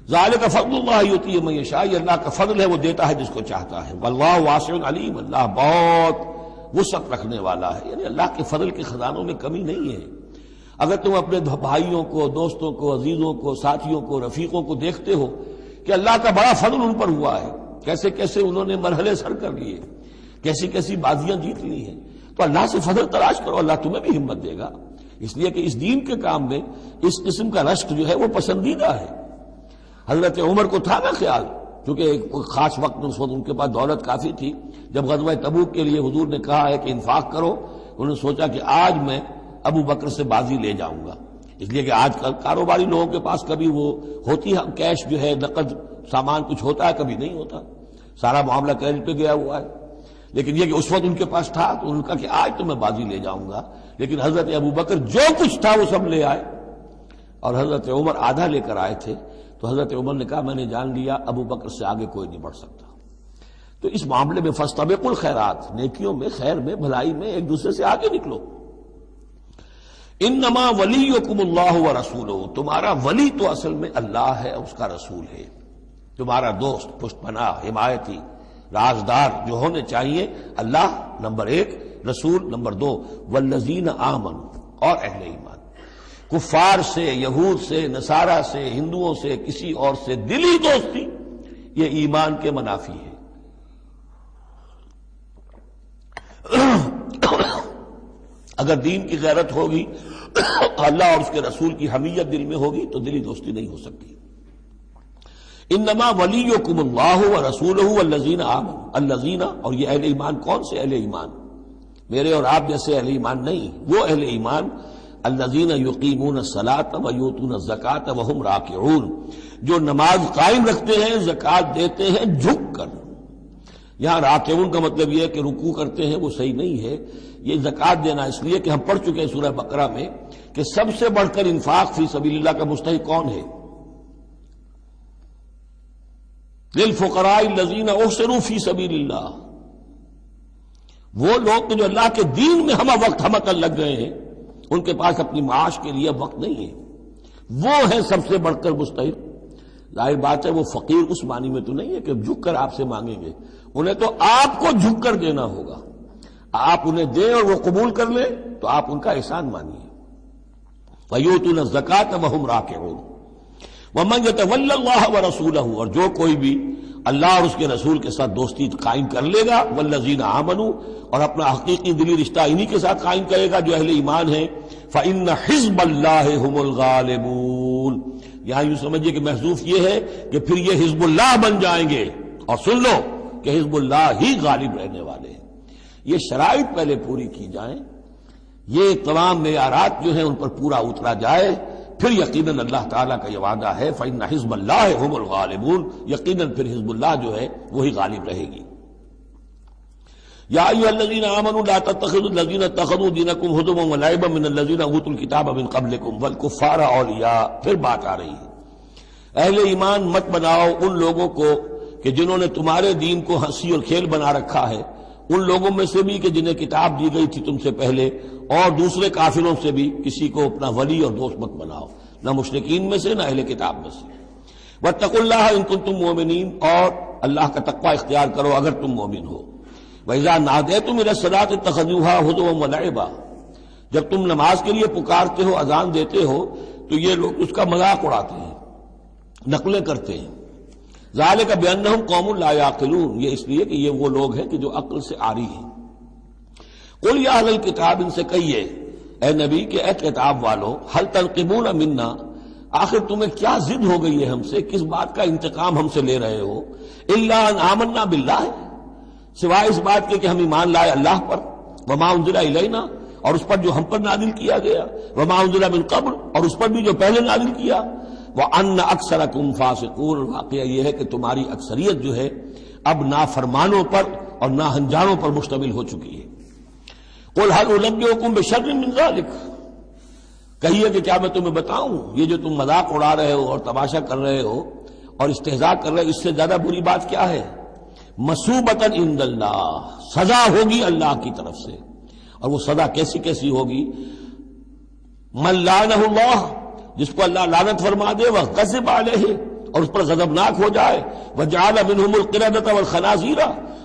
Speaker 1: ذالک فضل اللہ یؤتیہ من یشاء، یہ اللہ کا فضل ہے، وہ دیتا ہے جس کو چاہتا ہے، واللہ واسع علیم، اللہ بہت وسعت رکھنے والا ہے، یعنی اللہ کے فضل کے خزانوں میں کمی نہیں ہے۔ اگر تم اپنے بھائیوں کو، دوستوں کو، عزیزوں کو، ساتھیوں کو، رفیقوں کو دیکھتے ہو کہ اللہ کا بڑا فضل ان پر ہوا ہے، کیسے کیسے انہوں نے مرحلے سر کر لیے، کیسی کیسی بازیاں جیت لی ہیں، تو اللہ سے فضل تلاش کرو، اللہ تمہیں بھی ہمت دے گا، اس لیے کہ اس دین کے کام میں اس قسم کا رشک جو ہے وہ پسندیدہ ہے۔ حضرت عمر کو تھا نا خیال، کیونکہ ایک خاص وقت میں اس وقت ان کے پاس دولت کافی تھی، جب غزوہ تبوک کے لیے حضور نے کہا ہے کہ انفاق کرو، انہوں نے سوچا کہ آج میں ابو بکر سے بازی لے جاؤں گا، اس لیے کہ آج کل کاروباری لوگوں کے پاس کبھی وہ ہوتی ہے کیش جو ہے، نقد سامان کچھ ہوتا ہے، کبھی نہیں ہوتا، سارا معاملہ کریڈٹ پہ گیا ہوا ہے، لیکن یہ کہ اس وقت ان کے پاس تھا تو انہوں نے کہا کہ آج تو میں بازی لے جاؤں گا، لیکن حضرت ابو بکر جو کچھ تھا وہ سب لے آئے اور حضرت عمر آدھا لے کر آئے تھے، تو حضرت عمر نے کہا میں نے جان لیا ابو بکر سے آگے کوئی نہیں بڑھ سکتا۔ تو اس معاملے میں فاستبقوا الخیرات، نیکیوں میں، خیر میں، بھلائی میں ایک دوسرے سے آگے نکلو۔ انما ولیکم اللہ ورسولہ، تمہارا ولی تو اصل میں اللہ ہے، اس کا رسول ہے، تمہارا دوست، پشت پناہ، حمایتی، رازدار جو ہونے چاہیے اللہ نمبر ایک، رسول نمبر دو، والذین آمنوا، اور اہل ایمان۔ کفار سے، یہود سے، نصارہ سے، ہندوؤں سے، کسی اور سے دلی دوستی یہ ایمان کے منافی ہے۔ اگر دین کی غیرت ہوگی، اللہ اور اس کے رسول کی حمیت دل میں ہوگی تو دلی دوستی نہیں ہو سکتی۔ انما ولیکم اللہ ورسولہ والذین آمنوا، الذین، اور یہ اہل ایمان کون سے اہل ایمان؟ میرے اور آپ جیسے اہل ایمان نہیں، وہ اہل ایمان الذین یقیمون الصلاۃ ویؤتون الزکاۃ وہم راکعون، جو نماز قائم رکھتے ہیں، زکوٰۃ دیتے ہیں جھک کر۔ یہاں راکعون کا مطلب یہ ہے کہ رکوع کرتے ہیں، وہ صحیح نہیں ہے، یہ زکوٰۃ دینا اس لیے کہ ہم پڑھ چکے ہیں سورہ بقرہ میں کہ سب سے بڑھ کر انفاق فی سبیل اللہ کا مستحق کون ہے؟ للفقراء الذین احصروا فی سبیل اللہ، وہ لوگ جو اللہ کے دین میں ہمہ وقت ہمہ لگ گئے ہیں، ان کے پاس اپنی معاش کے لیے وقت نہیں ہے، وہ ہیں سب سے بڑھ کر مستحق۔ ظاہر بات ہے وہ فقیر اس معنی میں تو نہیں ہے کہ جھک کر آپ سے مانگیں گے، انہیں تو آپ کو جھک کر دینا ہوگا، آپ انہیں دیں اور وہ قبول کر لیں تو آپ ان کا احسان مانیے۔ وَيُؤْتُونَ الزَّكَاةَ وَهُمْ رَاكِعُونَ وَمَنْ يَتَوَلَّ اللَّهَ وَرَسُولَهُ، اور جو کوئی بھی اللہ اور اس کے رسول کے ساتھ دوستی قائم کر لے گا، وَالَّذِينَ آمَنُوا، اور اپنا حقیقی دلی رشتہ انہی کے ساتھ قائم کرے گا جو اہل ایمان ہیں، فَإِنَّ حِزْبَ اللَّهِ هُمُ الْغَالِبُونَ، یہاں یوں سمجھیے کہ محذوف یہ ہے کہ پھر یہ حزب اللہ بن جائیں گے، اور سن لو کہ حزب اللہ ہی غالب رہنے والے ہیں۔ یہ شرائط پہلے پوری کی جائیں، یہ تمام معیارات جو ہیں ان پر پورا اترا جائے، پھر یقیناً اللہ تعالیٰ کا یہ وعدہ ہے فَإِنَّ حِزْبَ اللَّهِ هُمُ الْغَالِبُونَ، یقیناً پھر حزب اللہ جو ہے وہی غالب رہے گی۔ یا ایھا الذین آمنوا لا تتخذوا الذین اتخذوا دینکم ہزوا ولعبا من الذین اوتوا الکتاب من قبلکم والکفار اولیاء، پھر بات آ رہی ہے، اہل ایمان مت بناؤ ان لوگوں کو کہ جنہوں نے تمہارے دین کو ہنسی اور کھیل بنا رکھا ہے، ان لوگوں میں سے بھی کہ جنہیں کتاب دی گئی تھی تم سے پہلے، اور دوسرے کافروں سے بھی کسی کو اپنا ولی اور دوست مت بناؤ، نہ مشرکین میں سے نہ اہل کتاب میں سے۔ واتقوا اللہ ان کنتم مؤمنین، اور اللہ کا تقوی اختیار کرو اگر تم مومن ہو۔ وَإِذَا نَادَيْتُمْ إِلَى الصَّلَاةِ اتَّخَذُوهَا هُزُوًا وَلَعِبًا، جب تم نماز کے لیے پکارتے ہو، اذان دیتے ہو، تو یہ لوگ اس کا مذاق اڑاتے ہیں، نقلیں کرتے ہیں۔ ذَلِكَ بِأَنَّهُمْ قَوْمٌ لَا يَعْقِلُونَ، یہ اس لیے کہ یہ وہ لوگ ہیں کہ جو عقل سے عاری ہیں۔ قُلْ يَا أَهْلَ الْكِتَابِ، ان سے کہیے اے نبی کہ اے کتاب والو، هَلْ تَنْقِمُونَ مِنَّا، آخر تمہیں کیا ضد ہو گئی ہے ہم سے، کس بات کا انتقام ہم سے لے رہے ہو؟ إِلَّا أَنْ آمَنَّا بِاللَّهِ، سوائے اس بات کے کہ ہم ایمان لائے اللہ پر، وما انزل الینا، اور اس پر جو ہم پر نازل کیا گیا، وما انزل من قبل، اور اس پر بھی جو پہلے نازل کیا، وَأَنَّ أَكْثَرَكُمْ فَاسِقُونَ، واقعہ یہ ہے کہ تمہاری اکثریت جو ہے اب نافرمانوں پر اور ناہنجاروں پر مشتمل ہو چکی ہے۔ قُلْ هَلْ أُنَبِّئُكُمْ بِشَرٍّ مِّن ذَلِكَ، کہیے کہ کیا میں تمہیں بتاؤں یہ جو تم مذاق اڑا رہے ہو اور تماشا کر رہے ہو اور استہزاء کر رہے ہو، اس سے زیادہ بری بات کیا ہے؟ مصوبۃ عند اللہ، سزا ہوگی اللہ کی طرف سے، اور وہ سزا کیسی کیسی ہوگی؟ من لعنہ اللہ، جس کو اللہ لعنت فرما دے، وغضب علیہ، اور اس پر غضبناک ہو جائے، وجعل منہم القردۃ والخنازیر،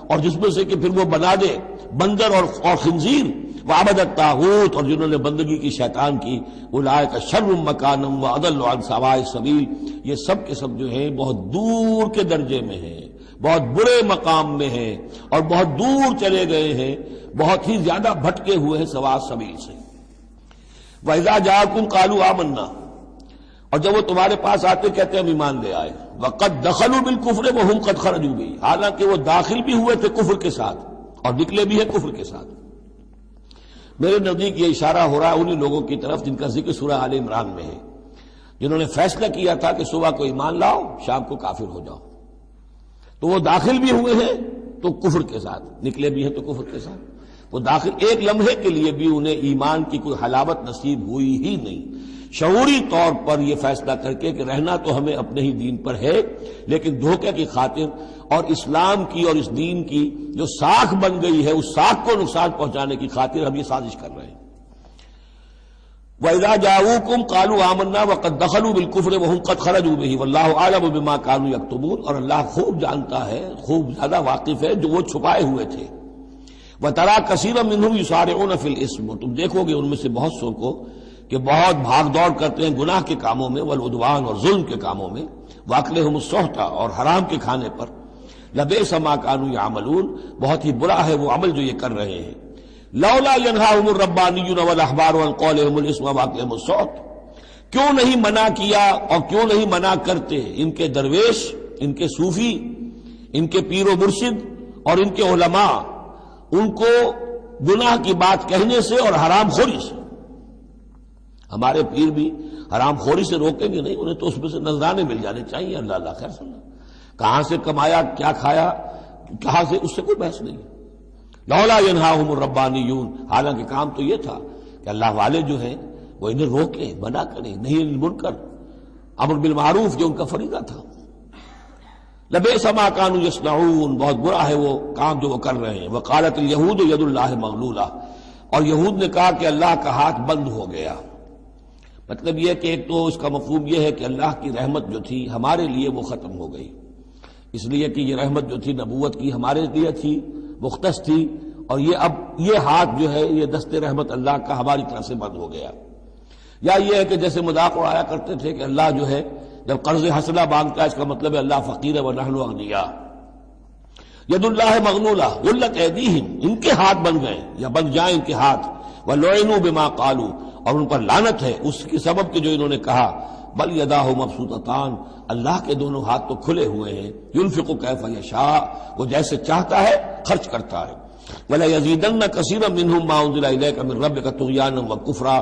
Speaker 1: اور جس میں سے کہ پھر وہ بنا دے بندر اور خنزیر، وعبد الطاغوت، اور جنہوں نے بندگی کی شیطان کی، اولئک شر مکانا واضل عن سواء السبیل، یہ سب کے سب جو ہیں بہت دور کے درجے میں ہیں، بہت برے مقام میں ہیں، اور بہت دور چلے گئے ہیں، بہت ہی زیادہ بھٹکے ہوئے ہیں سواء السبیل سے۔ وَإِذَا جَاءَكُمْ قَالُوا آمَنَّا، اور جب وہ تمہارے پاس آتے کہتے ہیں ہم ایمان لے آئے، وَقَدْ دَخَلُوا بِالْكُفْرِ وَهُمْ قَدْ خَرَجُوا بِهِ، حالانکہ وہ داخل بھی ہوئے تھے کفر کے ساتھ اور نکلے بھی ہیں کفر کے ساتھ۔ میرے نزدیک یہ اشارہ ہو رہا ہے انہی لوگوں کی طرف جن کا ذکر سورہ آل عمران میں ہے، جنہوں نے فیصلہ کیا تھا کہ صبح کو ایمان لاؤ، شام کو کافر ہو جاؤ، تو وہ داخل بھی ہوئے ہیں تو کفر کے ساتھ، نکلے بھی ہیں تو کفر کے ساتھ۔ وہ داخل ایک لمحے کے لیے بھی انہیں ایمان کی کوئی حلاوت نصیب ہوئی ہی نہیں، شعوری طور پر یہ فیصلہ کر کے کہ رہنا تو ہمیں اپنے ہی دین پر ہے، لیکن دھوکے کی خاطر اور اسلام کی اور اس دین کی جو ساکھ بن گئی ہے اس ساکھ کو نقصان پہنچانے کی خاطر ہم یہ سازش کر رہے ہیں۔ وَإِذَا جَاءُوكُمْ قَالُوا آمَنَّا وَقَدْ دَخَلُوا بِالْكُفْرِ وَهُمْ قَدْ خَرَجُوا بِهِ وَاللَّهُ أَعْلَمُ بِمَا كَانُوا يَكْتُمُونَ، اور اللہ خوب جانتا ہے، خوب زیادہ واقف ہے جو وہ چھپائے ہوئے تھے۔ وَتَرَىٰ كَثِيرًا مِّنْهُمْ يُسَارِعُونَ فِي الْإِثْمِ، تم دیکھو گے ان میں سے بہت سو کو کہ بہت بھاگ دوڑ کرتے ہیں گناہ کے کاموں میں، والعدوان، اور ظلم کے کاموں میں، وَأَكْلِهِمُ السُّحْتَ، اور حرام کے کھانے پر، لَبِئْسَ مَا كَانُوا يَعْمَلُونَ، بہت ہی برا ہے وہ عمل جو یہ کر رہے ہیں۔ لولا ينهاهم الربانيون والاحبار عن قولهم الاسم واكلهم السحت، کیوں نہیں منع کیا اور کیوں نہیں منع کرتے ان کے درویش، ان کے صوفی، ان کے پیر و مرشد اور ان کے علماء ان کو گناہ کی بات کہنے سے اور حرام خوری سے۔ ہمارے پیر بھی حرام خوری سے روکیں گے نہیں، انہیں تو اس میں سے نذرانے مل جانے چاہیے، اللہ اللہ خیر صلی اللہ، کہاں سے کمایا، کیا کھایا، کہاں سے، اس سے کوئی بحث نہیں۔ لولا ینہاہم الربانیون، حالانکہ کام تو یہ تھا کہ اللہ والے جو ہیں وہ انہیں روکیں، منع کریں، نہیں المنکر، امر بالمعروف جو ان کا فریضہ تھا۔ لبئس ما کانوا یصنعون، بہت برا ہے وہ کام جو وہ کر رہے ہیں۔ وقالت الیہود ید اللہ مغلولہ، اور یہود نے کہا کہ اللہ کا ہاتھ بند ہو گیا۔ مطلب یہ کہ ایک تو اس کا مفہوم یہ ہے کہ اللہ کی رحمت جو تھی ہمارے لیے وہ ختم ہو گئی، اس لیے کہ یہ رحمت جو تھی نبوت کی ہمارے لیے تھی، مختص تھی، اور یہ اب یہ ہاتھ جو ہے یہ دست رحمت اللہ کا ہماری طرف سے بند ہو گیا۔ یا یہ ہے کہ جیسے مذاق اڑایا کرتے تھے کہ اللہ جو ہے جب قرض حسنہ مانگتا ہے اس کا مطلب ہے اللہ فقیر ہے ونحن اغنیاء۔ ید اللہ مغلولہ غلت ایدیہم، ان کے ہاتھ بن گئے یا بن جائیں ان کے ہاتھ، ولعنوا بما قالوا، اور ان پر لعنت ہے اس کے سبب کہ جو انہوں نے کہا۔ بل یداہ مبسوطتان، اللہ کے دونوں ہاتھ تو کھلے ہوئے ہیں، ينفق کیف یشاء، وہ جیسے چاہتا ہے خرچ کرتا ہے۔ وَلَيَزِيدَنَّ كَثِيرًا مِّنْهُم مَّا أُنزِلَ إِلَيْكَ مِن رَّبِّكَ طُغْيَانًا وَكُفْرًا،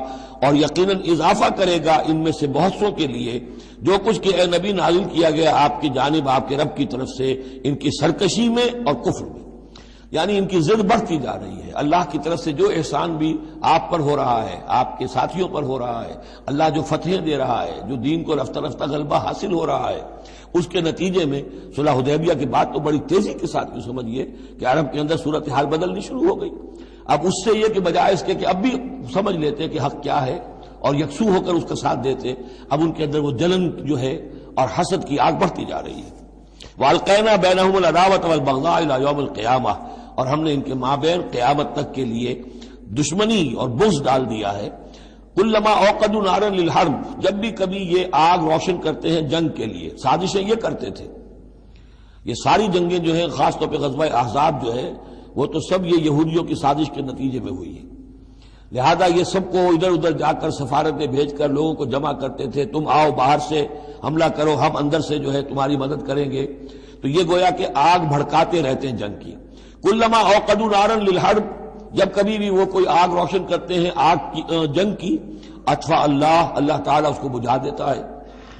Speaker 1: اور یقیناً اضافہ کرے گا ان میں سے بہت سو کے لیے جو کچھ کہ اے نبی نازل کیا گیا آپ کی جانب آپ کے رب کی طرف سے، ان کی سرکشی میں اور کفر میں، یعنی ان کی ضد بڑھتی جا رہی ہے۔ اللہ کی طرف سے جو احسان بھی آپ پر ہو رہا ہے، آپ کے ساتھیوں پر ہو رہا ہے، اللہ جو فتحیں دے رہا ہے، جو دین کو رفتہ رفتہ غلبہ حاصل ہو رہا ہے، اس کے نتیجے میں صلح حدیبیہ کے بعد تو بڑی تیزی کے ساتھ یہ سمجھیے کہ عرب کے اندر صورتحال بدلنی شروع ہو گئی۔ اب اس سے یہ کہ بجائے اس کے کہ اب بھی سمجھ لیتے کہ حق کیا ہے اور یکسو ہو کر اس کا ساتھ دیتے، اب ان کے اندر وہ جلن جو ہے اور حسد کی آگ بڑھتی جا رہی ہے۔ وَأَلْقَيْنَا بَيْنَهُمُ الْعَدَاوَةَ وَالْبَغْضَاءَ إِلَىٰ يَوْمِ الْقِيَامَةِ، اور ہم نے ان کے مابین قیامت تک کے لیے دشمنی اور بغض ڈال دیا ہے۔ کلما اوقدوا نارا للحرب، جب بھی کبھی یہ آگ روشن کرتے ہیں جنگ کے لیے، سازشیں یہ کرتے تھے۔ یہ ساری جنگیں جو ہیں خاص طور پہ غزوہ احزاب جو ہے وہ تو سب یہ یہودیوں کی سازش کے نتیجے میں ہوئی ہے، لہذا یہ سب کو ادھر ادھر جا کر سفارتیں بھیج کر لوگوں کو جمع کرتے تھے، تم آؤ باہر سے حملہ کرو، ہم اندر سے جو ہے تمہاری مدد کریں گے۔ تو یہ گویا کہ آگ بھڑکاتے رہتے ہیں جنگ کی۔ کلما اوقدوا نارا للحرب، جب کبھی بھی وہ کوئی آگ روشن کرتے ہیں آگ کی جنگ کی، اطفا اللہ، اللہ تعالیٰ اس کو بجھا دیتا ہے۔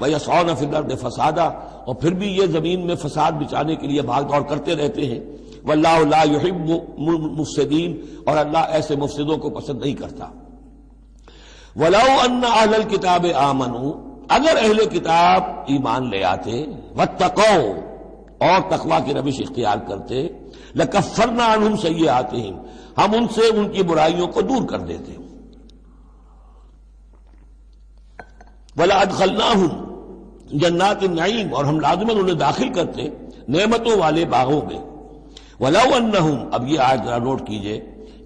Speaker 1: وَيَسْعَوْنَ فِي الْأَرْضِ فَسَادًا، اور پھر بھی یہ زمین میں فساد بچانے کے لیے بھاگ دوڑ کرتے رہتے ہیں. وَاللَّهُ لَا يُحِبُّ الْمُفْسِدِينَ، اور اللہ ایسے مفسدوں کو پسند نہیں کرتا. وَلَوْ أَنَّ أَهْلَ الْكِتَابِ آمَنُوا، اگر اہل کتاب ایمان لے آتے، وَاتَّقَوْا، اور تقوی کی روش اختیار کرتے، لَكَفَّرْنَا عَنْهُمْ سَيِّئَاتِهِمْ، ہم ان سے ان کی برائیوں کو دور کر دیتے. وَلَأَدْخَلْنَاهُمْ جَنَّاتِ النَّعِيمِ، اور ہم لازماً انہیں داخل کرتے نعمتوں والے باغوں میں. وَلَوْ أَنَّهُمْ، اب یہ آیت ذرا نوٹ کیجئے،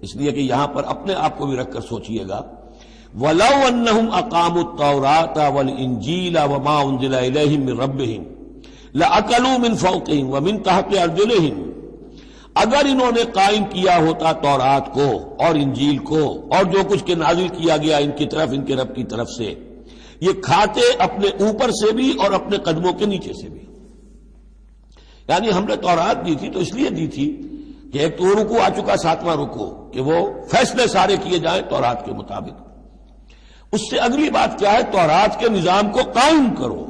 Speaker 1: اس لیے کہ یہاں پر اپنے آپ کو بھی رکھ کر سوچئے گا. وَلَوْ أَنَّهُمْ أَقَامُوا التَّوْرَاةَ وَالْإِنْجِيلَ وَمَا أُنزِلَ إِلَيْهِمْ مِنْ رَبِّهِمْ لَأَكَلُوا مِنْ فَوْقِهِمْ وَمِنْ تَحْتِ أَرْجُلِهِمْ، اگر انہوں نے قائم کیا ہوتا تورات کو اور انجیل کو اور جو کچھ کے نازل کیا گیا ان کی طرف، ان کے رب کی طرف سے، یہ کھاتے اپنے اوپر سے بھی اور اپنے قدموں کے نیچے سے بھی. یعنی ہم نے تورات دی تھی تو اس لیے دی تھی کہ ایک تو رکوع آ چکا 7واں رکوع کہ وہ فیصلے سارے کیے جائیں تورات کے مطابق. اس سے اگلی بات کیا ہے؟ تورات کے نظام کو قائم کرو.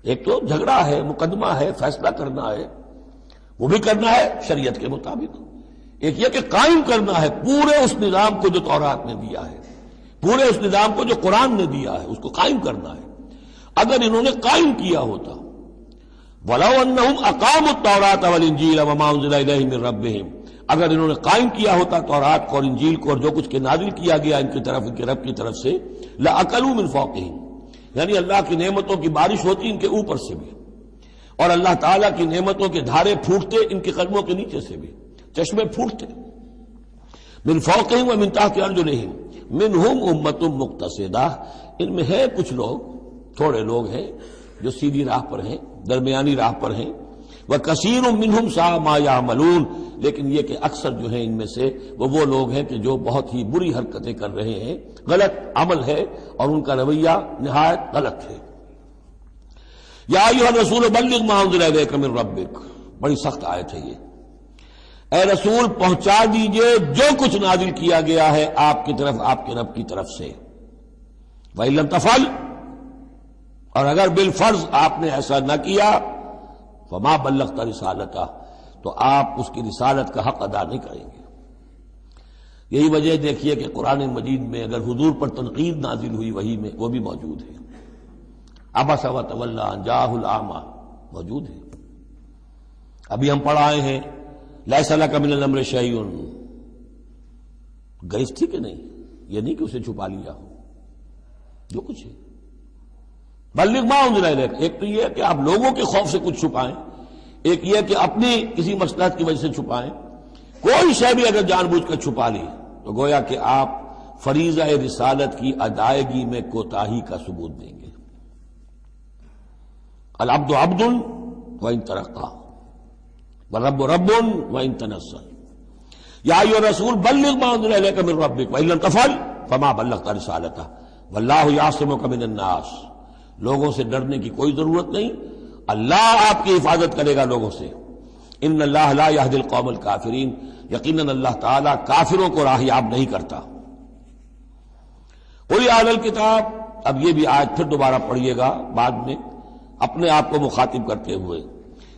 Speaker 1: ایک تو جھگڑا ہے، مقدمہ ہے، فیصلہ کرنا ہے، وہ بھی کرنا ہے شریعت کے مطابق. ایک یہ کہ قائم کرنا ہے پورے اس نظام کو جو تورات نے دیا ہے، پورے اس نظام کو جو قرآن نے دیا ہے، اس کو قائم کرنا ہے. اگر انہوں نے قائم کیا ہوتا، وَلَوْ أَنَّهُمْ أَقَامُوا التَّوْرَاةَ وَالْإِنْجِيلَ وَمَا أُنزِلَ إِلَيْهِمْ مِنْ رَبِّهِمْ، اگر انہوں نے قائم کیا ہوتا تورات کو اور انجیل کو اور جو کچھ کے نازل کیا گیا ان کی طرف، ان کے رب کی طرف سے، لَأَكَلُوا مِنْ فَوْقِهِمْ، یعنی اللہ کی نعمتوں کی بارش ہوتی ان کے اوپر سے بھی، اور اللہ تعالیٰ کی نعمتوں کے دھارے پھوٹتے ان کے قدموں کے نیچے سے بھی، چشمے پھوٹتے. من فوقہم ومن تحت ارجلہم منہم امۃ مقتصدہ، ان میں ہے کچھ لوگ، تھوڑے لوگ ہیں جو سیدھی راہ پر ہیں، درمیانی راہ پر ہیں. وکثیر منہم ساء ما یعملون، لیکن یہ کہ اکثر جو ہیں ان میں سے وہ لوگ ہیں کہ جو بہت ہی بری حرکتیں کر رہے ہیں، غلط عمل ہے اور ان کا رویہ نہایت غلط ہے. یا ایھا الرسول بلغ ما انزل الیک من ربک، بڑی سخت آیت ہے یہ. اے رسول پہنچا دیجئے جو کچھ نازل کیا گیا ہے آپ کی طرف، آپ کے رب کی طرف سے. وَإِن لَّمْ تَفْعَلْ، اور اگر بالفرض آپ نے ایسا نہ کیا، فَمَا بَلَّغْتَ رِسَالَتَهُ، تو آپ اس کی رسالت کا حق ادا نہیں کریں گے. یہی وجہ دیکھیے کہ قرآن مجید میں اگر حضور پر تنقید نازل ہوئی وحی میں، وہ بھی موجود ہے. عبس وتولی ان جاءہ الاعمی موجود ہے. ابھی ہم پڑھ آئے ہیں لیس لک من الامر شیء، گرج تھی کہ نہیں؟ یہ نہیں کہ اسے چھپا لیا ہو، جو کچھ ہے. بلغ ما انزل الیک، ایک تو یہ ہے کہ آپ لوگوں کے خوف سے کچھ چھپائیں، ایک یہ کہ اپنی کسی مصلحت کی وجہ سے چھپائیں. کوئی شے بھی اگر جان بوجھ کر چھپا لی تو گویا کہ آپ فریضہ رسالت کی ادائیگی میں کوتاہی کا ثبوت دیں گے. العبد عبد وان ترقى والرب رب وان تنزل. یا ایھا الرسول بلغ ما انزل الیک من ربک وان لم تفعل فما بلغت رسالتہ واللہ یعصمک من الناس. لوگوں سے ڈرنے کی کوئی ضرورت نہیں، اللہ آپ کی حفاظت کرے گا لوگوں سے. ان اللہ لا یہدی القوم الکافرین، یقیناً اللہ تعالیٰ کافروں کو راہیاب نہیں کرتا. قل یا اہل الکتاب، اب یہ بھی آیت پھر دوبارہ پڑھیے گا بعد میں اپنے آپ کو مخاطب کرتے ہوئے.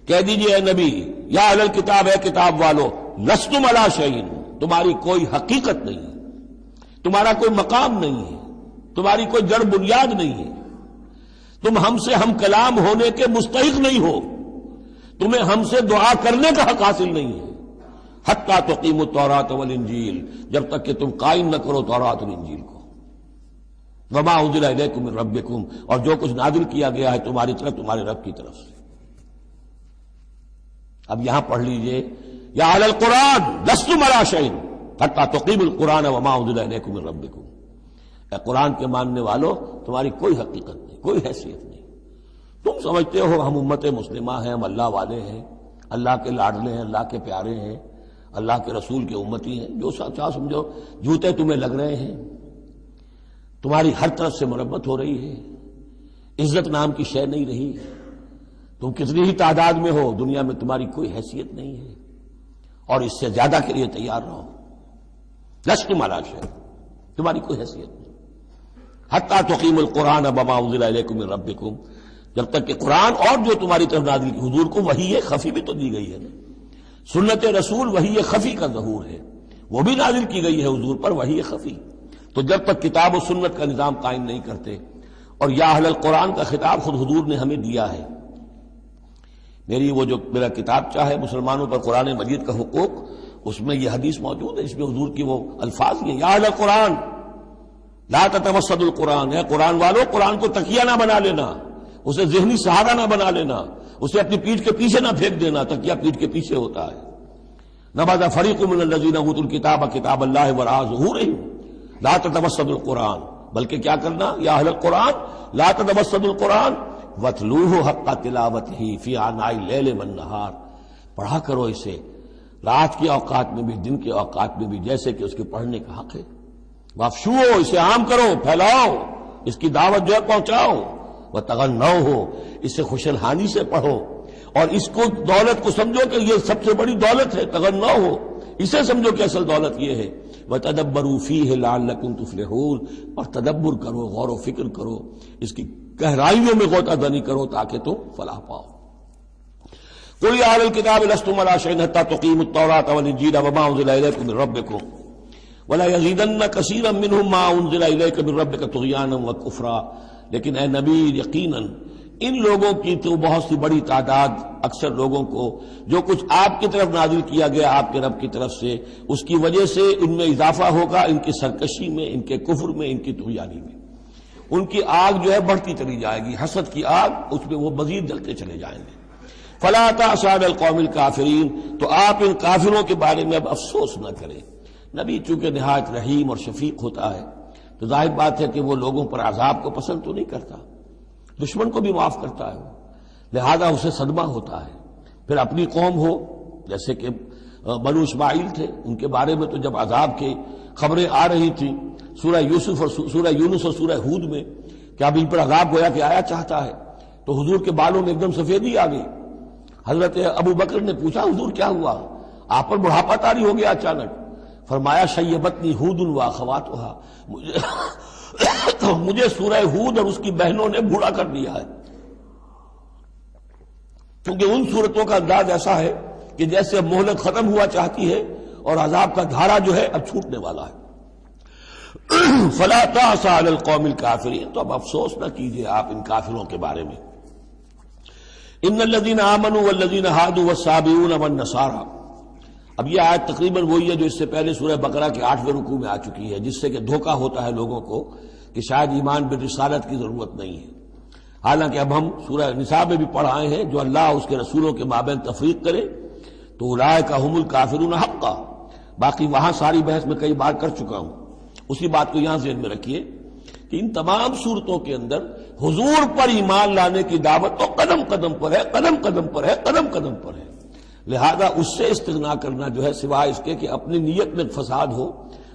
Speaker 1: کہہ دیجئے اے نبی، یا اہل الکتاب، اے کتاب والو، لستم علی شیء، تمہاری کوئی حقیقت نہیں ہے، تمہارا کوئی مقام نہیں ہے، تمہاری کوئی جڑ بنیاد نہیں ہے، تم ہم سے ہم کلام ہونے کے مستحق نہیں ہو، تمہیں ہم سے دعا کرنے کا حق حاصل نہیں ہے. حتی تقیموا التوراۃ والانجیل، جب تک کہ تم قائم نہ کرو تورات اور انجیل کو. وما انزل الیکم من ربکم، اور جو کچھ نازل کیا گیا ہے تمہاری طرف، تمہارے رب کی طرف سے. اب یہاں پڑھ لیجئے یا اہل القرآن لستم علی شیء حتی تقیموا القرآن وما انزل الیکم من ربکم. اے قرآن کے ماننے والو، تمہاری کوئی حقیقت نہیں، کوئی حیثیت نہیں. تم سمجھتے ہو ہم امت مسلمہ ہیں، ہم اللہ والے ہیں، اللہ کے لاڈلے ہیں، اللہ کے پیارے ہیں، اللہ کے رسول کے امتی ہیں. جو چاہو سمجھو، جوتے تمہیں لگ رہے ہیں، تمہاری ہر طرف سے مرمت ہو رہی ہے، عزت نام کی شے نہیں رہی. تم کتنی ہی تعداد میں ہو، دنیا میں تمہاری کوئی حیثیت نہیں ہے، اور اس سے زیادہ کے لیے تیار رہو. لستم علی شیء، تمہاری کوئی حیثیت نہیں. حتی تقیم القرآن بما انزل الیکم من ربکم، جب تک کہ قرآن اور جو تمہاری طرف نازل کی، حضور کو وحی خفی بھی تو دی گئی ہے نا، سنت رسول وحی خفی کا ظہور ہے، وہ بھی نازل کی گئی ہے حضور پر وحی خفی۔ تو جب تک کتاب و سنت کا نظام قائم نہیں کرتے، اور یا اہل القرآن کا خطاب خود حضور نے ہمیں دیا ہے۔ میرا کتاب چاہے مسلمانوں پر قرآن مجید کا حقوق، اس میں یہ حدیث موجود ہے، اس میں حضور کی وہ الفاظ ہیں، یا اہل القرآن لا تتوسدوا القرآن، ہے قرآن والو قرآن کو تکیہ نہ بنا لینا، اسے ذہنی سہارا نہ بنا لینا، اسے اپنی پیٹھ کے پیچھے نہ پھینک دینا، تکیہ پیٹھ کے پیچھے ہوتا ہے۔ نبذ فریق من الذین اوتوا الکتاب کتاب اللہ وراء ظہورہم لا تتوسدوا القرآن، بلکہ کیا کرنا، یا اہل القرآن لا تتوسدوا القرآن واتلوہ حق تلاوتہ فی آناء اللیل والنہار، پڑھا کرو اسے رات کے اوقات میں بھی دن کے اوقات میں بھی جیسے کہ اس کے پڑھنے کا حق ہے۔ وافشوہ، اسے عام کرو، پھیلاؤ، اس کی دعوت جو ہے پہنچاؤ، وتغنوہ، اسے خوش الحانی سے پڑھو، اور اس کو دولت کو سمجھو کہ یہ سب سے بڑی دولت ہے، تغنوہ، اسے سمجھو کہ اصل دولت یہ ہے۔ وتدبروا فیہ لعلکم تفلحون، اور تدبر کرو، غور و فکر کرو، اس کی گہرائیوں میں غوطہ زنی کرو تاکہ تم فلاح پاؤ۔ قل یا اہل الکتاب لستم علی شیء حتی تقیموا التوراۃ والانجیل وما انزل الیکم من ربکم ولا یزیدن کثیرا منہم ما انزل الیک من ربک طغیانا وکفرا، لیکن اے نبی یقیناً ان لوگوں کی تو بہت سی بڑی تعداد، اکثر لوگوں کو جو کچھ آپ کی طرف نازل کیا گیا آپ کے رب کی طرف سے، اس کی وجہ سے ان میں اضافہ ہوگا، ان کی سرکشی میں، ان کے کفر میں، ان کی طغیانی میں، ان کی آگ جو ہے بڑھتی چلی جائے گی، حسد کی آگ، اس میں وہ مزید جلتے چلے جائیں گے۔ فلا تأس علی القوم الکافرین، تو آپ ان کافروں کے بارے میں اب افسوس نہ کریں۔ نبی چونکہ نہایت رحیم اور شفیق ہوتا ہے تو ظاہر بات ہے کہ وہ لوگوں پر عذاب کو پسند تو نہیں کرتا، دشمن کو بھی معاف کرتا ہے، لہذا اسے صدمہ ہوتا ہے۔ پھر اپنی قوم ہو، جیسے کہ بنو اسماعیل تھے، ان کے بارے میں تو جب عذاب کی خبریں آ رہی تھیں سورہ یوسف اور سورہ یونس اور سورہ ہود میں کہ اب ان پر عذاب گویا کہ آیا چاہتا ہے، تو حضور کے بالوں میں ایک دم سفیدی آ گئی۔ حضرت ابو بکر نے پوچھا حضور کیا ہوا، آپ پر بڑھاپا طاری ہو گیا اچانک؟ فرمایا شیبتنی ہود واخواتھا، مجھے سورہ ہود اور اس کی بہنوں نے بوڑھا کر دیا ہے، کیونکہ ان صورتوں کا انداز ایسا ہے کہ جیسے اب مہلت ختم ہوا چاہتی ہے اور عذاب کا دھارا جو ہے اب چھوٹنے والا ہے۔ فلا تأس علی القوم الکافرین، تو اب افسوس نہ کیجیے آپ ان کافروں کے بارے میں۔ ان الذین آمنوا والذین ہادوا والصابئون والنصارى، اب یہ آیت تقریباً وہی ہے جو اس سے پہلے سورہ بقرہ کے 8ویں رکوع میں آ چکی ہے، جس سے کہ دھوکہ ہوتا ہے لوگوں کو کہ شاید ایمان بالرسالت کی ضرورت نہیں ہے، حالانکہ اب ہم سورہ نساء میں بھی پڑھ آئے ہیں جو اللہ اس کے رسولوں کے مابین تفریق کرے تو اولئک هم الکافرون حقا۔ باقی وہاں ساری بحث میں کئی بار کر چکا ہوں، اسی بات کو یہاں ذہن میں رکھیے کہ ان تمام صورتوں کے اندر حضور پر ایمان لانے کی دعوت تو قدم قدم پر ہے، قدم قدم پر ہے، قدم قدم پر ہے، لہذا اس سے استغنا کرنا جو ہے سوائے اس کے کہ اپنی نیت میں فساد ہو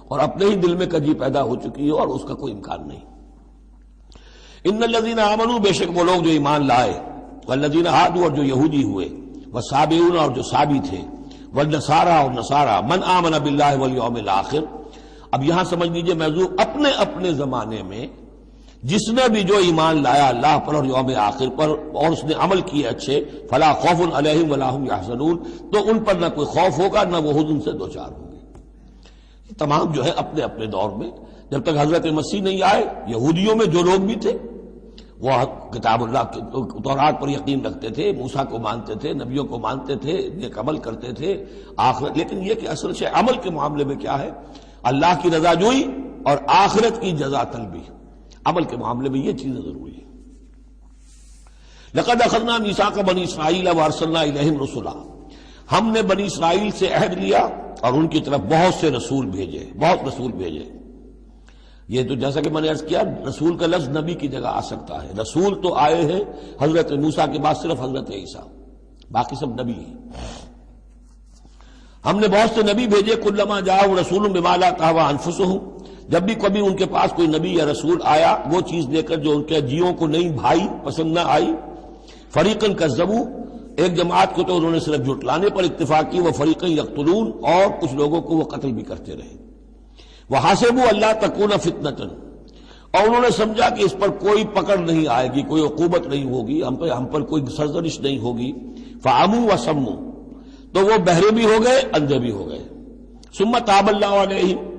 Speaker 1: اور اپنے ہی دل میں کجی پیدا ہو چکی ہو، اور اس کا کوئی امکان نہیں۔ ان الذین آمنوا، بے شک وہ لوگ جو ایمان لائے، والذین ہادوا، اور جو یہودی ہوئے، والصابئون، اور جو صابی تھے، والنصارى، اور نصارى، من آمن باللہ والیوم الآخر۔ اب یہاں سمجھ لیجئے موضوع اپنے اپنے زمانے میں جس نے بھی جو ایمان لایا اللہ پر اور یوم آخر پر اور اس نے عمل کیے اچھے، فلا خوف علیہم ولا هم یحزنون، تو ان پر نہ کوئی خوف ہوگا نہ وہ حزن سے دوچار ہوں گے۔ تمام جو ہے اپنے اپنے دور میں، جب تک حضرت مسیح نہیں آئے، یہودیوں میں جو لوگ بھی تھے وہ کتاب اللہ تورات پر یقین رکھتے تھے، موسیٰ کو مانتے تھے، نبیوں کو مانتے تھے، نیک عمل کرتے تھے آخرت، لیکن یہ کہ اصل سے عمل کے معاملے میں کیا ہے، اللہ کی رضا جوئی اور آخرت کی جزا طلبی، عمل کے معاملے میں یہ چیزیں ضروری ہیں۔ لقد اخذنا میثاق بنی اسرائیل وارسلنا الیہم رسلا، ہم نے بنی اسرائیل سے عہد لیا اور ان کی طرف بہت سے رسول بھیجے، بہت رسول بھیجے۔ یہ تو جیسا کہ میں نے عرض کیا، رسول کا لفظ نبی کی جگہ آ سکتا ہے، رسول تو آئے ہیں حضرت موسیٰ کے بعد صرف حضرت عیسیٰ، باقی سب نبی ہیں۔ ہم نے بہت سے نبی بھیجے، کلما جاءہم رسول بما لا تہوی انفسہم، جب بھی کبھی ان کے پاس کوئی نبی یا رسول آیا وہ چیز لے کر جو ان کے جیوں کو نہیں بھائی، پسند نہ آئی، فریقاً کذبوا، ایک جماعت کو تو انہوں نے صرف جھٹلانے پر اکتفا کی، وہ فریقاً یقتلون، اور کچھ لوگوں کو وہ قتل بھی کرتے رہے۔ وحسبوا اللہ تکون فتنۃ، اور انہوں نے سمجھا کہ اس پر کوئی پکڑ نہیں آئے گی، کوئی عقوبت نہیں ہوگی، ہم پر کوئی سرزنش نہیں ہوگی، فعموا وصموا، تو وہ بہرے بھی ہو گئے، اندھے بھی ہو گئے۔ ثم تاب اللہ علیہم،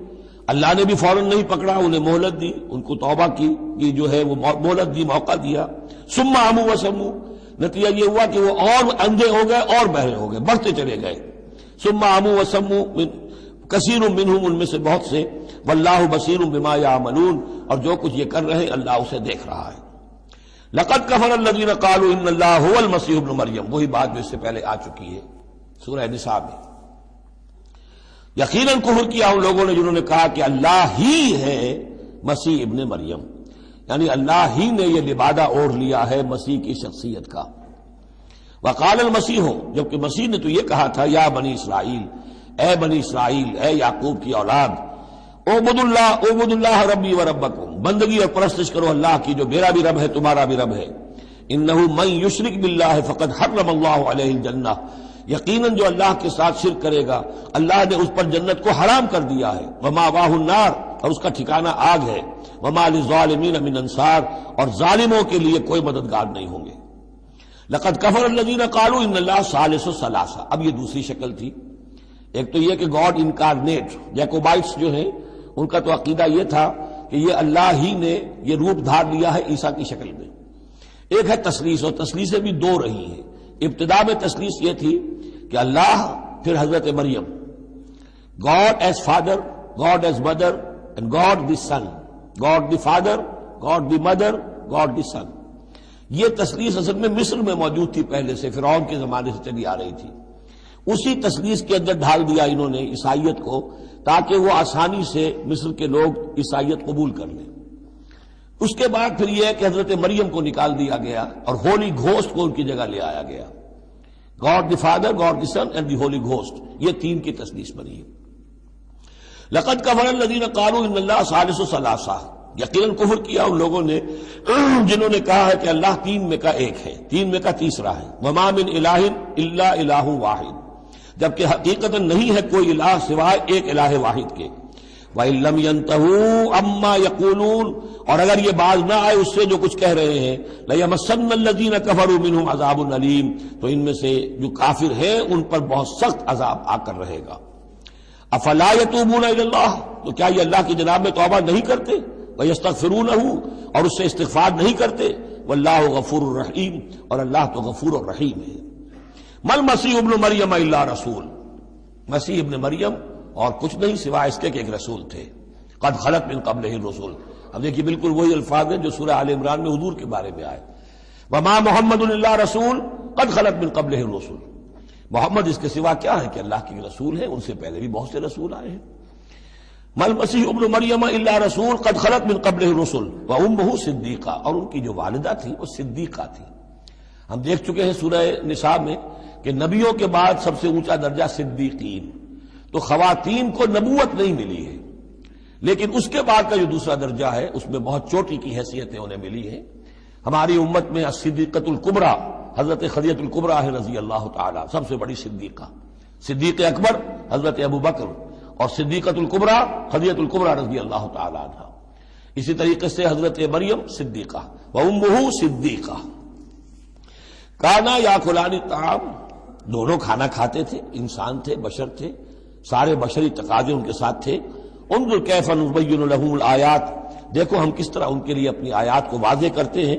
Speaker 1: اللہ نے بھی فوراً نہیں پکڑا، انہیں مہلت دی، ان کو توبہ کی جو ہے وہ مہلت دی، موقع دیا۔ ثم عموا وصموا، نتیجہ یہ ہوا کہ وہ اور اندھے ہو گئے اور بہرے ہو گئے، بڑھتے چلے گئے۔ ثم عموا وصموا کثیر منہم، ان میں سے بہت سے، واللہ بصیر بما یعملون، اور جو کچھ یہ کر رہے ہیں اللہ اسے دیکھ رہا ہے۔ لقد کفر الذین قالوا ان اللہ هو المسیح ابن مریم، وہی بات جو اس سے پہلے آ چکی ہے سورہ نساء میں۔ یقیناً کفر کیا ان لوگوں نے جنہوں نے کہا کہ اللہ ہی ہے مسیح ابن مریم، یعنی اللہ ہی نے یہ لبادہ اوڑھ لیا ہے مسیح کی شخصیت کا۔ وقال المسیح، جبکہ مسیح نے تو یہ کہا تھا یا بنی اسرائیل، اے بنی اسرائیل، اے یعقوب کی اولاد، اعبدوا اللہ ربی و ربکم، بندگی اور پرستش کرو اللہ کی جو میرا بھی رب ہے تمہارا بھی رب ہے۔ انہ من یشرک باللہ فقد حرم اللہ علیہ الجنہ، یقیناً جو اللہ کے ساتھ شرک کرے گا اللہ نے اس پر جنت کو حرام کر دیا ہے، ومأواہ النار، اور اس کا ٹھکانہ آگ ہے، وما للظالمین من انصار، اور ظالموں کے لیے کوئی مددگار نہیں ہوں گے۔ لقد کفر الذین قالوا ان اللہ ثالث ثلاثہ، اب یہ دوسری شکل تھی۔ ایک تو یہ کہ گاڈ انکارنیٹ، جیکوبائٹس جو ہیں ان کا تو عقیدہ یہ تھا کہ یہ اللہ ہی نے یہ روپ دھار لیا ہے عیسیٰ کی شکل میں۔ ایک ہے تثلیث، اور تثلیثیں بھی دو رہی ہیں۔ ابتدا میں تثلیث یہ تھی کہ اللہ، پھر حضرت Maryam, God as father, God as mother, and God the son, God the father, God the mother, God the son. یہ تثلیث اصل میں مصر میں موجود تھی پہلے سے، فرعون کے زمانے سے چلی آ رہی تھی۔ اسی تثلیث کے اندر ڈھال دیا انہوں نے عیسائیت کو، تاکہ وہ آسانی سے مصر کے لوگ عیسائیت قبول کر لیں۔ اس کے بعد پھر یہ ہے کہ حضرت مریم کو نکال دیا گیا اور ہولی گھوسٹ کو ان کی جگہ لے آیا گیا۔ God the father, God the Son and the Holy Ghost, یہ تین کی تثلیث بنی ہے۔ لقد کفر الذین قالوا ان اللہ ثالث ثلاثہ، یقیناً کفر کیا ان لوگوں نے جنہوں نے کہا ہے کہ اللہ تین میں کا ایک ہے، تین میں کا تیسرا ہے۔ وما من الہ الا الہ واحد، جبکہ حقیقتاً نہیں ہے کوئی الہ سوائے ایک الہ واحد کے۔ وَإِن لَّمْ يَنْتَهُوا عَمَّا يَقُولُونَ، اور اگر یہ باز نہ آئے اس سے جو کچھ کہہ رہے ہیں، لَيَمَسَّنَّ الَّذِينَ كَفَرُوا مِنْهُمْ عَذَابٌ أَلِيمٌ، تو ان میں سے جو کافر ہیں ان پر بہت سخت عذاب آ کر رہے گا۔ أَفَلَا يَتُوبُونَ إِلَى اللَّهِ، تو کیا یہ اللہ کی جناب میں توبہ نہیں کرتے؟ وَيَسْتَغْفِرُونَهُ، اور اس سے استغفار نہیں کرتے؟ وَاللَّهُ غَفُورٌ رَحِيمٌ، اور اللہ تو غفور اور رحیم ہے۔ مل مسیح ابن مریم الا رسول، مسیح ابن مریم اور کچھ نہیں سوائے اس کے کہ ایک رسول تھے۔ قد خلت من قبلہ الرسل، اب دیکھیے بالکل وہی الفاظ ہیں جو سورہ آل عمران میں حضور کے بارے میں آئے، وما محمد الا رسول قد خلت من قبلہ الرسل، محمد اس کے سوا کیا ہے کہ اللہ کے رسول ہیں، ان سے پہلے بھی بہت سے رسول آئے ہیں۔ مل مسیح ابن مریم الا رسول قد خلت من قبلہ الرسل وامہ صدیقہ، اور ان کی جو والدہ تھی وہ صدیقہ تھی۔ ہم دیکھ چکے ہیں سورہ نساء میں کہ نبیوں کے بعد سب سے اونچا درجہ صدیقین، تو خواتین کو نبوت نہیں ملی ہے، لیکن اس کے بعد کا جو دوسرا درجہ ہے اس میں بہت چوٹی کی حیثیتیں انہیں ملی ہیں۔ ہماری امت میں الصدیقۃ الکبریٰ حضرت خدیجہ الکبریٰ ہے رضی اللہ تعالی، سب سے بڑی صدیقہ۔ صدیق اکبر حضرت ابو بکر، اور صدیقۃ الکبریٰ خدیجہ الکبریٰ رضی اللہ تعالی عنہا۔ اسی طریقے سے حضرت مریم صدیقہ وامہ صدیقہ۔ کانا یاکلان الطعام، دونوں کھانا کھاتے تھے، انسان تھے، بشر تھے، سارے بشری تقاضے ان کے ساتھ تھے۔ انظر کیف نبین لہم الآیات، دیکھو ہم کس طرح ان کے لیے اپنی آیات کو واضح کرتے ہیں۔